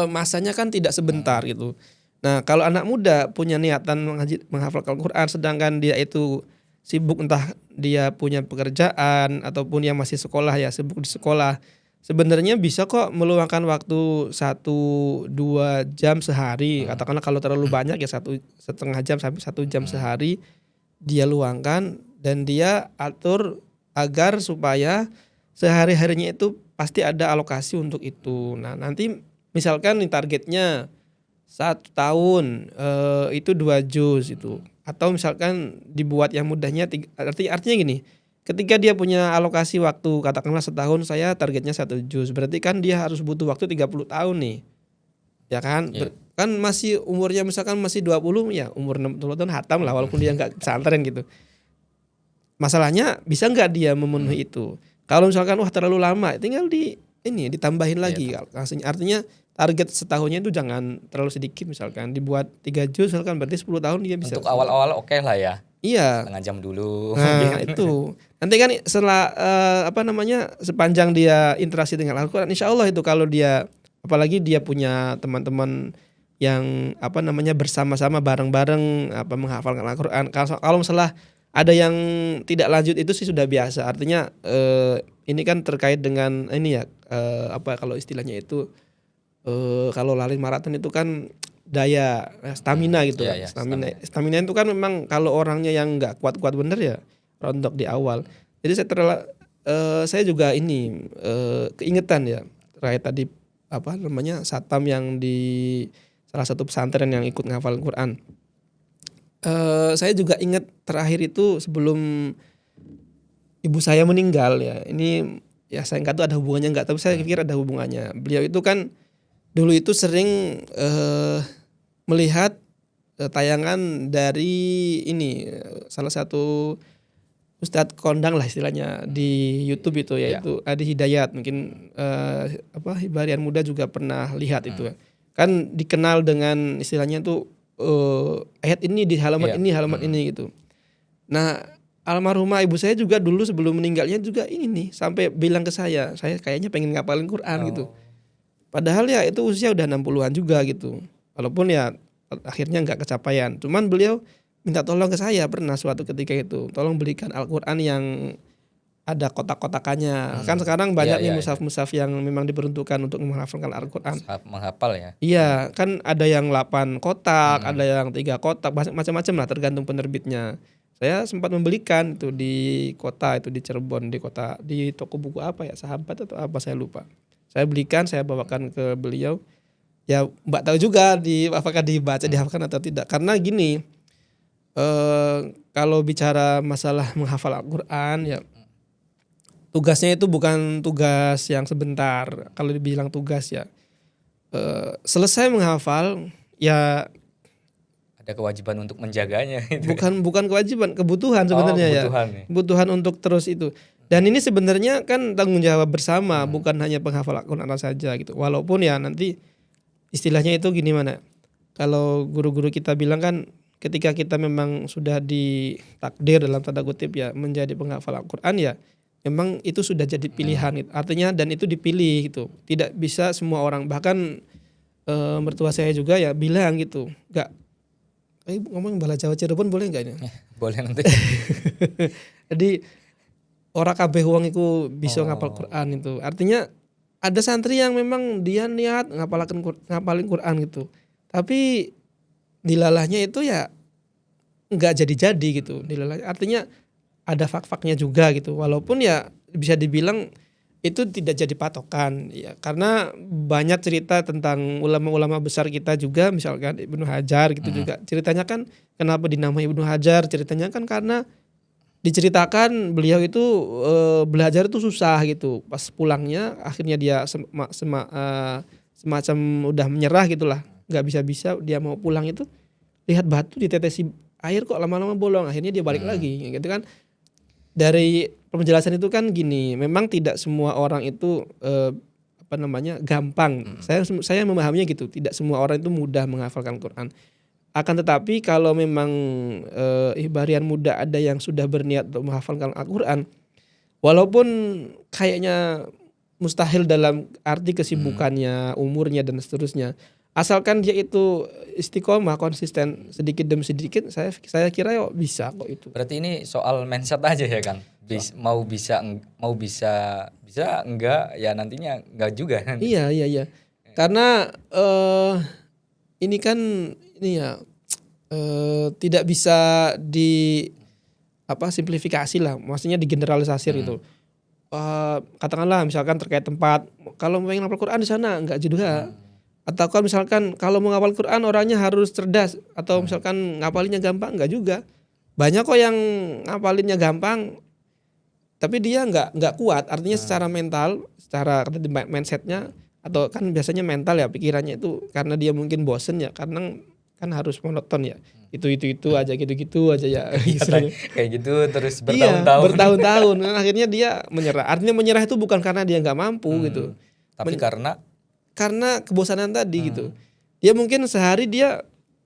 masanya kan tidak sebentar gitu. Nah, kalau anak muda punya niatan menghafal Al-Quran sedangkan dia itu sibuk, entah dia punya pekerjaan ataupun yang masih sekolah ya, sibuk di sekolah, sebenarnya bisa kok meluangkan waktu 1-2 jam sehari. Katakanlah kalau terlalu banyak ya 1,5 jam sampai 1 jam sehari dia luangkan dan dia atur agar supaya sehari-harinya itu pasti ada alokasi untuk itu. Nah, nanti misalkan nih targetnya 1 tahun itu 2 juz itu, atau misalkan dibuat yang mudahnya artinya gini, ketika dia punya alokasi waktu katakanlah setahun saya targetnya 1 juz, berarti kan dia harus butuh waktu 30 tahun nih. Ya kan? Kan masih umurnya misalkan masih 20 ya, umur 60 tahun hatam lah walaupun dia enggak pesantren gitu. Masalahnya bisa enggak dia memenuhi itu? Kalau misalkan wah terlalu lama, tinggal ditambahin lagi. Artinya target setahunnya itu jangan terlalu sedikit, misalkan dibuat 3 juz misalkan, berarti 10 tahun dia bisa. Untuk awal-awal oke lah ya. Iya. Setengah jam dulu. Nah, itu. Nanti kan setelah sepanjang dia interaksi dengan Al-Quran, insya Allah itu kalau dia apalagi dia punya teman-teman yang bersama-sama bareng-bareng menghafalkan Al-Quran. Kalau misalnya ada yang tidak lanjut itu sih sudah biasa. Artinya ini kan terkait dengan ini ya kalau istilahnya itu kalau lari maraton itu kan daya stamina gitu Iya, kan. iya, Stamina itu kan memang kalau orangnya yang nggak kuat-kuat bener ya rontok di awal. Jadi saya juga keingetan ya terkait tadi satpam yang di salah satu pesantren yang ikut ngafal Quran. Saya juga ingat terakhir itu sebelum ibu saya meninggal ya. Ini ya saya nggak tahu ada hubungannya nggak, tapi saya pikir ada hubungannya. Beliau itu kan dulu itu sering melihat tayangan dari ini salah satu Ustadz kondang lah istilahnya di YouTube itu, yaitu Adi Hidayat. Mungkin Hibarian Muda juga pernah lihat itu. Kan dikenal dengan istilahnya tuh ayat ini di halaman ini, halaman ini gitu. Nah, almarhumah ibu saya juga dulu sebelum meninggalnya juga ini nih, sampai bilang ke saya kayaknya pengen ngapalin Quran gitu. Padahal ya itu usia udah 60-an juga gitu. Walaupun ya akhirnya nggak kecapaian. Cuman beliau minta tolong ke saya pernah suatu ketika itu, tolong belikan Al-Quran yang ada kotak-kotakannya. Kan sekarang banyak nih mushaf-mushaf yang memang diperuntukkan untuk menghafalkan Al-Quran. Menghafal ya? Iya, kan ada yang 8 kotak, ada yang 3 kotak, macam-macam lah tergantung penerbitnya. Saya sempat membelikan itu di kota, itu di Cirebon, di toko buku apa ya, Sahabat atau apa saya lupa. Saya belikan, saya bawakan ke beliau. Ya Mbak tahu juga apakah dibaca, dihafalkan atau tidak. Karena gini, kalau bicara masalah menghafal Al-Quran ya tugasnya itu bukan tugas yang sebentar. Kalau dibilang tugas ya selesai menghafal ya ada kewajiban untuk menjaganya itu. Bukan kewajiban, kebutuhan sebenarnya kebutuhan untuk terus itu. Dan ini sebenarnya kan tanggung jawab bersama, bukan hanya penghafal Al-Quran saja gitu. Walaupun ya nanti istilahnya itu gini mana, kalau guru-guru kita bilang kan ketika kita memang sudah ditakdir dalam tanda kutip ya menjadi penghafal Al-Quran ya memang itu sudah jadi pilihan gitu. Artinya dan itu dipilih gitu. Tidak bisa semua orang, bahkan mertua saya juga ya bilang gitu, enggak ngomong bala Jawa Cirebon boleh enggak ini? Boleh nanti. Jadi ora kabeh wong iku bisa ngapal Quran itu. Artinya ada santri yang memang dia niat ngapalin Quran gitu. Tapi dilalahnya itu ya nggak jadi-jadi gitu. Dilalahnya artinya ada fak-faknya juga gitu. Walaupun ya bisa dibilang itu tidak jadi patokan ya, karena banyak cerita tentang ulama-ulama besar kita juga, misalkan Ibnu Hajar gitu juga. Ceritanya kan kenapa dinamai Ibnu Hajar? Ceritanya kan karena diceritakan beliau itu belajar itu susah gitu. Pas pulangnya akhirnya dia semacam udah menyerah gitulah. Nggak bisa dia mau pulang itu lihat batu ditetesi air kok lama-lama bolong, akhirnya dia balik lagi gitu kan. Dari penjelasan itu kan gini, memang tidak semua orang itu gampang. Saya memahaminya gitu, tidak semua orang itu mudah menghafalkan Quran. Akan tetapi kalau memang Ihbarian Muda ada yang sudah berniat untuk menghafalkan Al-Quran, walaupun kayaknya mustahil dalam arti kesibukannya, umurnya dan seterusnya, asalkan dia itu istiqomah, konsisten sedikit demi sedikit, saya kira ya bisa kok itu. Berarti ini soal mindset aja ya kan? Mau bisa enggak ya nantinya enggak juga. Iya. Karena ini kan tidak bisa simplifikasi lah, maksudnya digeneralisasi itu. Katakanlah misalkan terkait tempat, kalau pengen hafal Quran di sana enggak juga. Atau kalau misalkan kalau mau ngapal Quran orangnya harus cerdas, atau misalkan ngapalinnya gampang, enggak juga. Banyak kok yang ngapalinnya gampang tapi dia enggak kuat, artinya secara mental, secara mindsetnya, atau kan biasanya mental ya pikirannya itu karena dia mungkin bosen ya, karena kan harus monoton ya, itu aja gitu aja ya. Kayak gitu terus bertahun-tahun. Bertahun-tahun akhirnya dia menyerah. Artinya menyerah itu bukan karena dia nggak mampu gitu, tapi karena kebosanan tadi gitu. Dia mungkin sehari dia,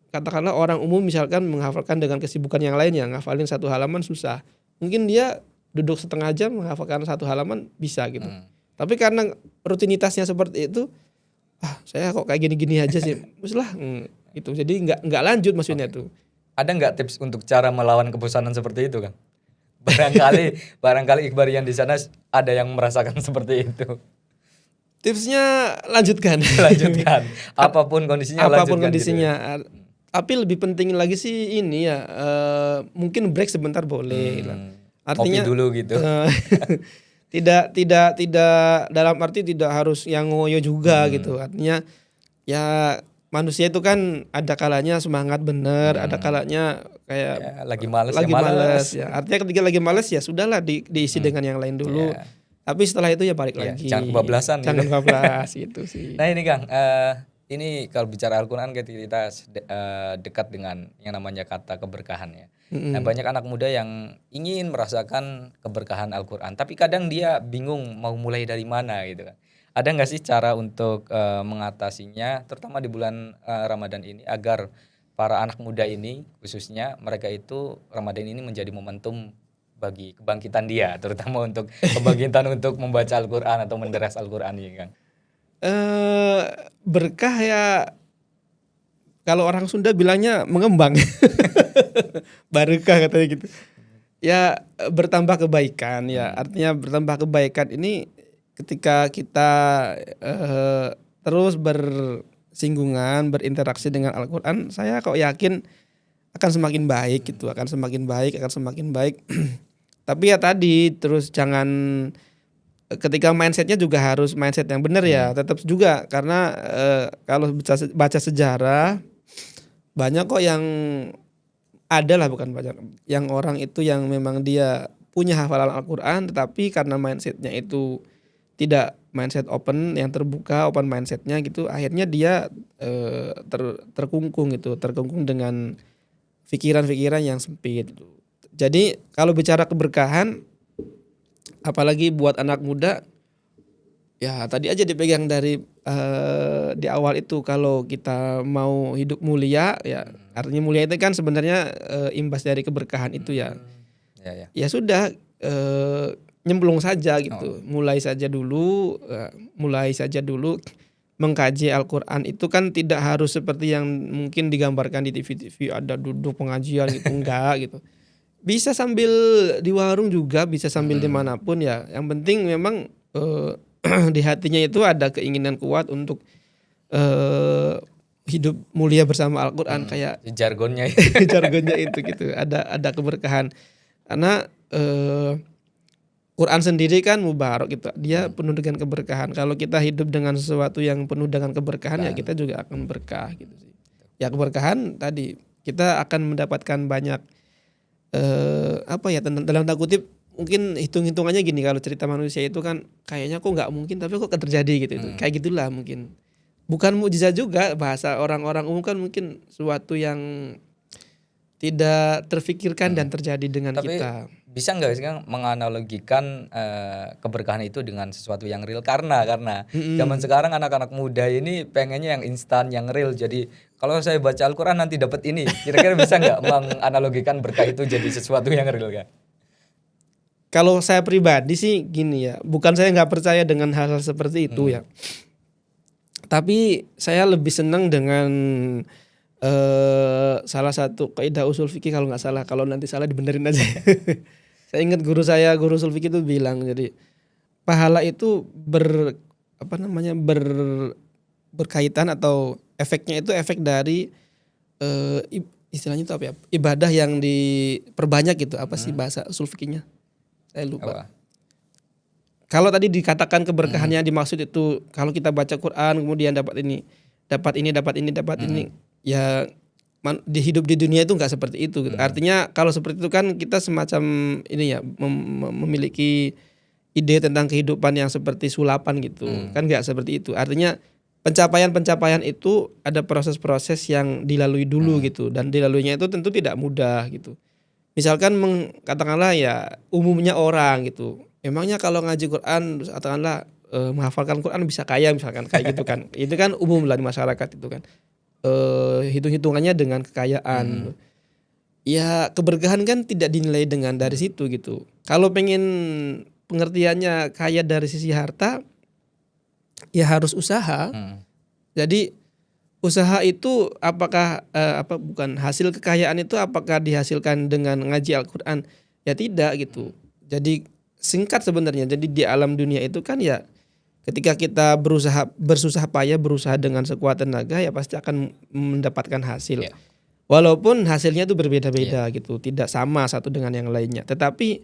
katakanlah orang umum misalkan menghafalkan dengan kesibukan yang lainnya, ngafalin 1 halaman susah, mungkin dia duduk setengah jam menghafalkan 1 halaman bisa gitu. Tapi karena rutinitasnya seperti itu, saya kok kayak gini-gini aja sih, uslah gitu. Jadi nggak lanjut maksudnya tuh. Ada nggak tips untuk cara melawan kebosanan seperti itu kan? Barangkali Ihbarian di sana ada yang merasakan seperti itu. Tipsnya lanjutkan. Apapun kondisinya. Gitu ya. Tapi lebih penting lagi sih ini ya, mungkin break sebentar boleh lah. Artinya kopi dulu gitu. Tidak dalam arti tidak harus yang ngoyo juga gitu. Artinya ya manusia itu kan ada kalanya semangat bener, ada kalanya kayak ya, lagi males ya. Artinya ketika lagi males ya sudahlah diisi dengan yang lain dulu. Tapi setelah itu ya balik Iya, lagi. jangan kebablasan gitu. Jangan bablas gitu sih. Nah ini Kang, ini kalau bicara Al-Quran kita dekat dengan yang namanya kata keberkahan ya. Nah banyak anak muda yang ingin merasakan keberkahan Al-Quran, tapi kadang dia bingung mau mulai dari mana gitu kan. Ada nggak sih cara untuk mengatasinya, terutama di bulan Ramadan ini, agar para anak muda ini khususnya mereka itu Ramadan ini menjadi momentum bagi kebangkitan dia, terutama untuk kebangkitan untuk membaca Al-Quran atau menderas Al-Quran ini Kang. Berkah ya, kalau orang Sunda bilangnya mengembang. Barokah katanya gitu. Ya bertambah kebaikan ya. Artinya bertambah kebaikan ini ketika kita terus bersinggungan, berinteraksi dengan Al-Quran, saya kok yakin akan semakin baik gitu, akan semakin baik. Tapi ya tadi terus jangan, ketika mindsetnya juga harus mindset yang benar ya, tetap juga karena kalau baca sejarah banyak kok yang ada lah, bukan banyak, yang orang itu yang memang dia punya hafalan Al-Quran tetapi karena mindsetnya itu tidak mindset open, yang terbuka, open mindsetnya gitu, akhirnya dia terkungkung gitu, terkungkung dengan pikiran-pikiran yang sempit. Jadi kalau bicara keberkahan, apalagi buat anak muda, ya tadi aja dipegang dari di awal itu, kalau kita mau hidup mulia ya, artinya mulia itu kan sebenarnya imbas dari keberkahan itu ya. Ya sudah, nyemplung saja gitu, mulai saja dulu mengkaji Al-Quran itu kan tidak harus seperti yang mungkin digambarkan di TV-TV, ada duduk pengajian gitu, enggak gitu. Bisa sambil di warung juga, bisa sambil dimanapun ya. Yang penting memang di hatinya itu ada keinginan kuat untuk hidup mulia bersama Al-Quran, kayak jargonnya jargonnya itu gitu. Ada keberkahan karena Quran sendiri kan mubarak gitu. Dia penuh dengan keberkahan. Kalau kita hidup dengan sesuatu yang penuh dengan keberkahan ya kita juga akan berkah gitu sih. Ya keberkahan tadi kita akan mendapatkan banyak dalam tanda kutip mungkin hitung-hitungannya gini, kalau cerita manusia itu kan kayaknya kok nggak mungkin tapi kok terjadi gitu. Kayak gitulah mungkin. Bukan mukjizat juga, bahasa orang-orang umum kan mungkin suatu yang tidak terfikirkan dan terjadi dengan Tapi kita. bisa nggak sih Kang menganalogikan keberkahan itu dengan sesuatu yang real, karena zaman sekarang anak-anak muda ini pengennya yang instan, yang real. Jadi kalau saya baca Al-Quran nanti dapat ini, kira-kira bisa nggak menganalogikan berkah itu jadi sesuatu yang real Kang? Kalau saya pribadi sih gini ya, bukan saya nggak percaya dengan hal-hal seperti itu ya, tapi saya lebih senang dengan salah satu kaidah usul fikih, kalau nggak salah, kalau nanti salah dibenerin aja. Saya ingat guru usul fikih itu bilang, jadi pahala itu berkaitan atau efeknya itu efek dari istilahnya itu apa ya, ibadah yang diperbanyak gitu. Apa sih bahasa usul fikihnya? Saya lupa. Kalau tadi dikatakan keberkahannya dimaksud itu kalau kita baca Quran kemudian dapat ini, ya di hidup di dunia itu nggak seperti itu gitu. Artinya kalau seperti itu kan kita semacam ini ya, memiliki ide tentang kehidupan yang seperti sulapan gitu. Kan nggak seperti itu. Artinya pencapaian itu ada proses-proses yang dilalui dulu gitu, dan dilaluinya itu tentu tidak mudah gitu. Misalkan katakanlah ya umumnya orang gitu, emangnya kalau ngaji Quran katakanlah menghafalkan Quran bisa kaya misalkan, kayak gitu kan. Itu kan umum lah di masyarakat itu kan. Hitung-hitungannya dengan kekayaan. Ya keberkahan kan tidak dinilai dengan dari situ gitu. Kalau pengen pengertiannya kaya dari sisi harta, ya harus usaha. Jadi usaha itu apakah bukan hasil kekayaan itu apakah dihasilkan dengan ngaji Al-Quran? Ya tidak gitu. Jadi singkat sebenarnya. Jadi di alam dunia itu kan ya ketika kita bersusah payah, berusaha dengan sekuat tenaga, ya pasti akan mendapatkan hasil. Walaupun hasilnya itu berbeda-beda gitu, tidak sama satu dengan yang lainnya. Tetapi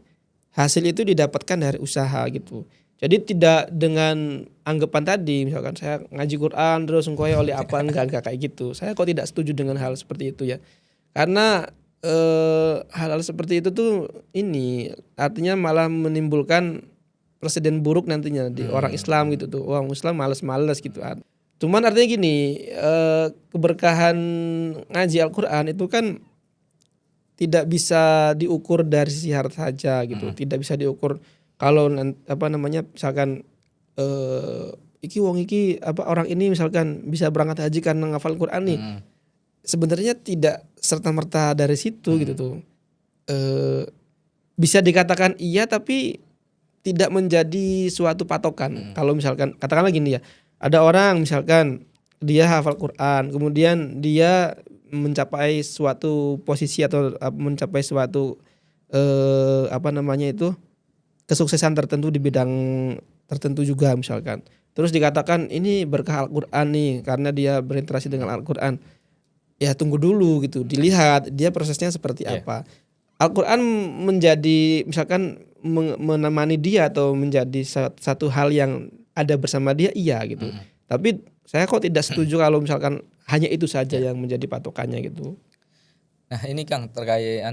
hasil itu didapatkan dari usaha gitu. Jadi tidak dengan anggapan tadi, misalkan saya ngaji Quran terus engkau oleh apa, enggak kayak gitu. Saya kok tidak setuju dengan hal seperti itu ya. Karena hal-hal seperti itu tuh ini artinya malah menimbulkan presiden buruk nantinya di orang Islam gitu tuh. Orang Islam males-males gitu. Cuman artinya gini, keberkahan ngaji Al-Qur'an itu kan tidak bisa diukur dari sisi harta saja gitu. Tidak bisa diukur kalau misalkan iki wong iki orang ini misalkan bisa berangkat haji karena ngafal Quran nih. Sebenarnya tidak serta-merta dari situ gitu tuh. Bisa dikatakan iya tapi tidak menjadi suatu patokan. Kalau misalkan katakanlah gini ya, ada orang misalkan dia hafal Quran, kemudian dia mencapai suatu posisi atau mencapai suatu kesuksesan tertentu di bidang tertentu juga misalkan. Terus dikatakan ini berkah Al-Qur'an nih karena dia berinteraksi dengan Al-Qur'an. Ya tunggu dulu gitu, dilihat dia prosesnya seperti apa. Al-Qur'an menjadi misalkan menemani dia atau menjadi satu hal yang ada bersama dia, iya gitu. Tapi saya kok tidak setuju kalau misalkan hanya itu saja yang menjadi patokannya gitu. Nah ini Kang terkait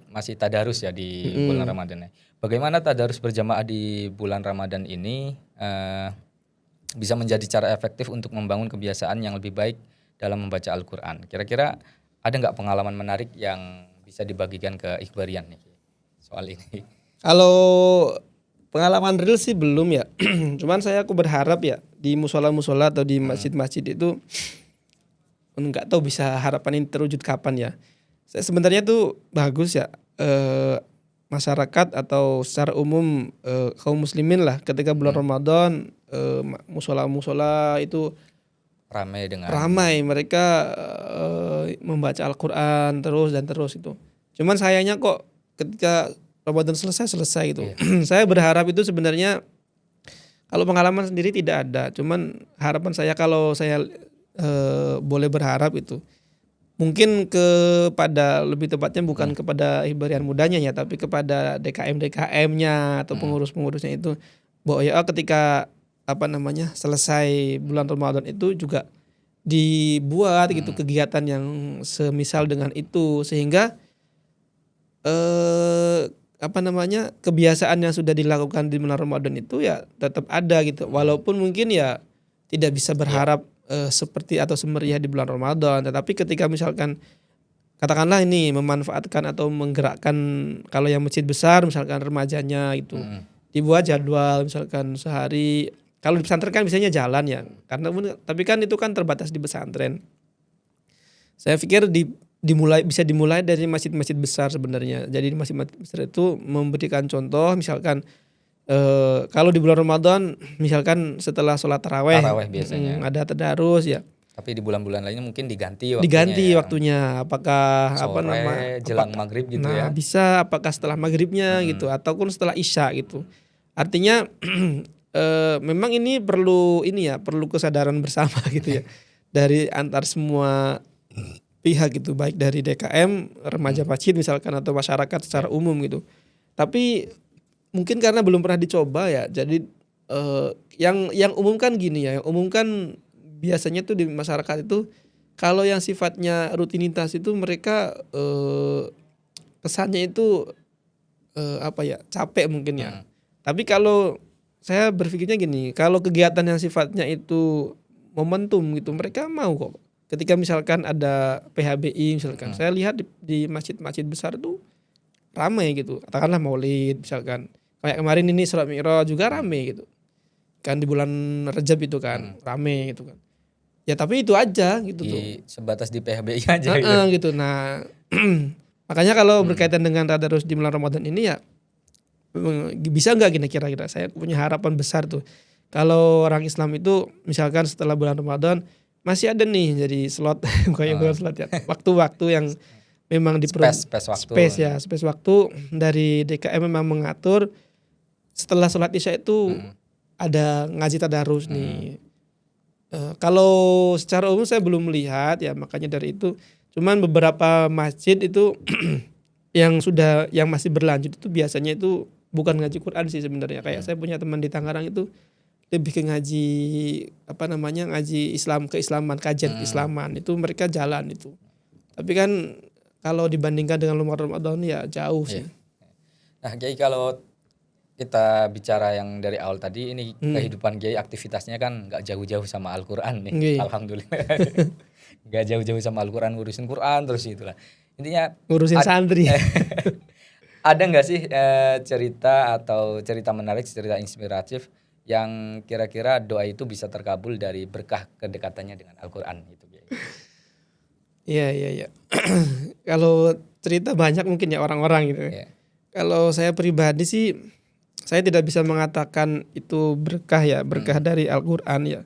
masih tadarus ya di bulan Ramadan. Bagaimana tadarus berjamaah di bulan Ramadan ini bisa menjadi cara efektif untuk membangun kebiasaan yang lebih baik dalam membaca Al-Quran. Kira-kira ada nggak pengalaman menarik yang bisa dibagikan ke Ikhbarian nih soal ini? Kalau pengalaman real sih belum ya. Cuman aku berharap ya di musola-musola atau di masjid-masjid itu nggak tahu bisa harapan ini terwujud kapan ya. Sebenarnya tuh bagus ya masyarakat atau secara umum kaum muslimin lah ketika bulan Ramadan musola-musola itu ramai mereka membaca Al-Quran terus itu. Cuman sayangnya kok ketika Ramadan selesai gitu. Saya berharap itu sebenarnya kalau pengalaman sendiri tidak ada. Cuman harapan saya kalau saya boleh berharap itu mungkin kepada lebih tepatnya bukan kepada Ikhbarian mudanya ya, tapi kepada DKM-DKM-nya atau pengurus-pengurusnya itu bahwa ya ketika selesai bulan Ramadan itu juga dibuat gitu kegiatan yang semisal dengan itu sehingga kebiasaan yang sudah dilakukan di bulan Ramadan itu ya tetap ada gitu, walaupun mungkin ya tidak bisa berharap seperti atau semeriah di bulan Ramadan, tetapi ketika misalkan katakanlah ini memanfaatkan atau menggerakkan kalau yang masjid besar misalkan remajanya itu dibuat jadwal misalkan sehari, kalau di pesantren kan biasanya jalan ya karena tapi kan itu kan terbatas di pesantren. Saya pikir bisa dimulai dari masjid-masjid besar sebenarnya. Jadi masjid-masjid besar itu memberikan contoh misalkan kalau di bulan Ramadan misalkan setelah sholat taraweh biasanya ada tadarus ya. Tapi di bulan-bulan lainnya mungkin diganti waktunya. Apakah sore, jelang maghrib gitu ya. Bisa apakah setelah maghribnya gitu ataupun setelah isya gitu. Artinya memang ini perlu kesadaran bersama gitu ya dari antar semua pihak gitu, baik dari DKM, remaja masjid misalkan atau masyarakat secara umum gitu. Tapi mungkin karena belum pernah dicoba ya, jadi yang umum kan gini ya, yang umum kan biasanya tuh di masyarakat itu kalau yang sifatnya rutinitas itu mereka kesannya itu capek mungkin ya. Tapi kalau saya berpikirnya gini, kalau kegiatan yang sifatnya itu momentum gitu, mereka mau kok. Ketika misalkan ada PHBI misalkan, saya lihat di masjid-masjid besar tuh ramai gitu. Katakanlah maulid misalkan. Kayak kemarin ini Isra Mi'raj juga ramai gitu. Kan di bulan Rajab itu kan ramai gitu kan. Ya tapi itu aja gitu tuh. Sebatas di PHBI aja gitu. Nah, makanya kalau berkaitan dengan tadarus di bulan Ramadan ini ya bisa nggak gini kira-kira, saya punya harapan besar tuh. Kalau orang Islam itu misalkan setelah bulan Ramadan masih ada nih jadi slot bukan slot ya. Waktu-waktu yang memang space waktu dari DKM memang mengatur setelah sholat isya itu ada ngaji tadarus nih. Kalau secara umum saya belum melihat ya, makanya dari itu. Cuman beberapa masjid itu yang masih berlanjut itu biasanya itu bukan ngaji Quran sih sebenarnya. Kayak saya punya teman di Tangerang itu lebih ke ngaji ngaji Islam, keislaman, kajian keislaman itu mereka jalan itu. Tapi kan kalau dibandingkan dengan Ramadan ya jauh sih. Nah, Kiai, kalau kita bicara yang dari awal tadi, ini kehidupan Kiai aktivitasnya kan nggak jauh-jauh sama Al-Quran nih, Nggih. alhamdulillah. Nggak jauh-jauh sama Al-Quran, ngurusin Quran terus itulah. Intinya Ngurusin santri. ada nggak sih cerita atau cerita menarik, cerita inspiratif yang kira-kira doa itu bisa terkabul dari berkah kedekatannya dengan Al-Quran gitu, Kiai? Iya. Kalau cerita banyak mungkin ya orang-orang gitu. Iya. Kalau saya pribadi sih, saya tidak bisa mengatakan itu berkah ya, berkah dari Al-Quran ya.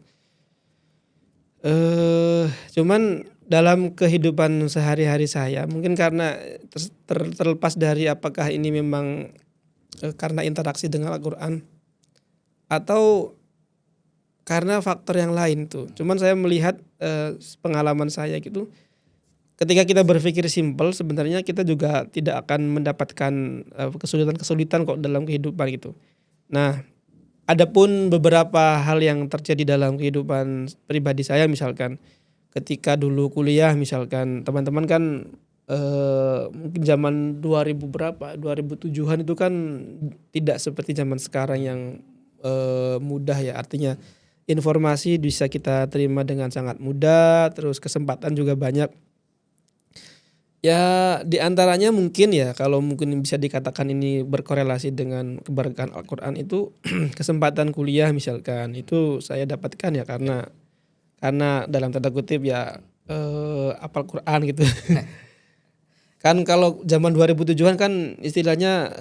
Cuman dalam kehidupan sehari-hari saya, mungkin karena terlepas dari apakah ini memang karena interaksi dengan Al-Quran atau karena faktor yang lain tuh. Cuman saya melihat pengalaman saya gitu, ketika kita berpikir simpel, sebenarnya kita juga tidak akan mendapatkan kesulitan-kesulitan kok dalam kehidupan gitu. Nah, adapun beberapa hal yang terjadi dalam kehidupan pribadi saya, misalkan ketika dulu kuliah, misalkan teman-teman kan mungkin zaman 2000 berapa, 2007-an itu kan tidak seperti zaman sekarang yang mudah ya. Artinya informasi bisa kita terima dengan sangat mudah, terus kesempatan juga banyak. Ya di antaranya mungkin ya, kalau mungkin bisa dikatakan ini berkorelasi dengan keberkahan Al-Quran itu kesempatan kuliah misalkan itu saya dapatkan ya karena dalam tanda kutip ya hafal Quran gitu. Kan kalau zaman 2007-an kan istilahnya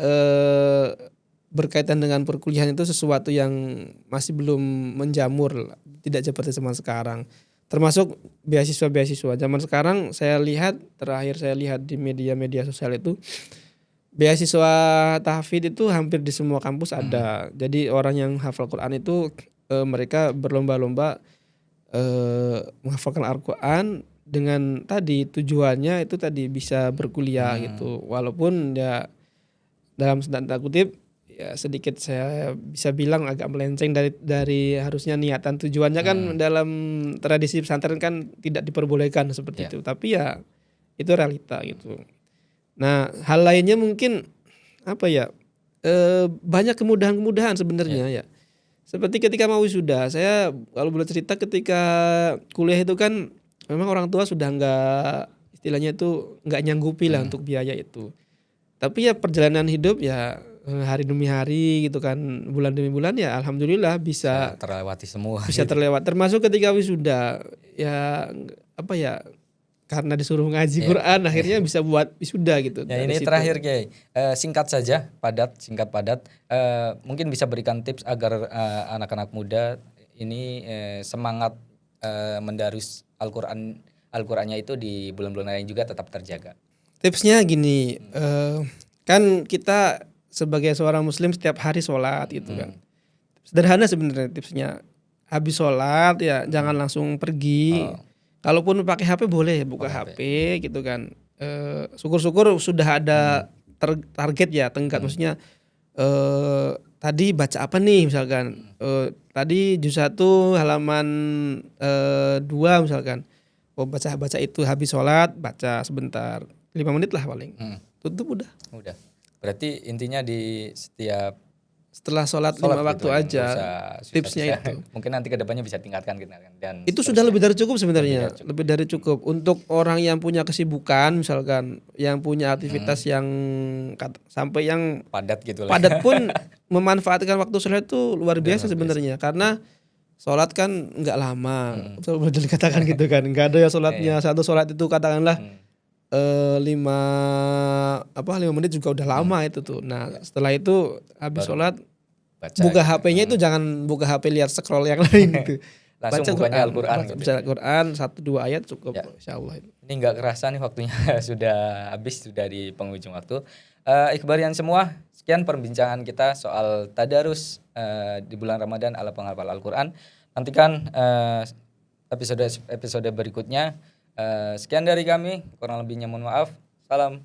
berkaitan dengan perkuliahan itu sesuatu yang masih belum menjamur, tidak seperti zaman sekarang. Termasuk beasiswa. Zaman sekarang terakhir saya lihat di media-media sosial itu beasiswa tahfidz itu hampir di semua kampus ada. Jadi orang yang hafal Quran itu mereka berlomba-lomba menghafalkan Al-Quran dengan tadi tujuannya itu tadi bisa berkuliah gitu. Walaupun ya dalam tanda kutip ya sedikit saya bisa bilang agak melenceng dari harusnya niatan tujuannya kan dalam tradisi pesantren kan tidak diperbolehkan seperti itu, tapi ya itu realita gitu. Nah hal lainnya mungkin apa ya, banyak kemudahan-kemudahan sebenarnya ya, seperti ketika mau wisuda, saya kalau boleh cerita ketika kuliah itu kan memang orang tua sudah nggak, istilahnya itu nggak nyanggupi lah untuk biaya itu, tapi ya perjalanan hidup ya hari demi hari gitu kan, bulan demi bulan ya alhamdulillah bisa terlewati semua. bisa terlewat, termasuk ketika wisuda ya apa ya, karena disuruh ngaji Quran akhirnya bisa buat wisuda gitu. Ya dari ini situ. terakhir Kiai, singkat saja, singkat padat, mungkin bisa berikan tips agar anak-anak muda ini semangat mendarus Al-Qur'annya itu di bulan-bulan lain juga tetap terjaga. Tipsnya gini, kan kita sebagai seorang muslim setiap hari sholat gitu kan. Sederhana sebenarnya tipsnya. Habis sholat ya jangan langsung pergi. Kalaupun pakai HP boleh buka HP gitu kan. Syukur-syukur sudah ada target ya, tenggat, maksudnya tadi baca apa nih misalkan. Tadi juz 1 halaman 2 misalkan. Oh baca itu, habis sholat baca sebentar 5 menit lah paling. Tutup udah. Berarti intinya di setiap setelah sholat 5 waktu gitu, aja, tipsnya itu. Mungkin nanti kedepannya bisa tingkatkan dan itu sudah lebih dari cukup sebenarnya, lebih dari cukup untuk orang yang punya kesibukan misalkan, yang punya aktivitas yang sampai yang padat gitu lah. Padat pun memanfaatkan waktu sholat itu luar biasa sebenarnya, karena sholat kan nggak lama, boleh dikatakan gitu kan, nggak ada ya sholatnya satu sholat itu katakanlah 5 menit juga udah lama itu tuh. Nah setelah itu habis sholat buka HP-nya itu jangan buka HP lihat scroll yang lain gitu. Langsung bukanya Al-Quran. Baca Al-Quran 1-2 ayat cukup insyaallah. Ini nggak kerasa nih waktunya sudah habis, sudah di penghujung waktu. Ikhbarian semua, sekian perbincangan kita soal tadarus di bulan Ramadan ala penghafal Al-Quran. Nantikan episode berikutnya. Sekian dari kami, kurang lebihnya mohon maaf. Salam.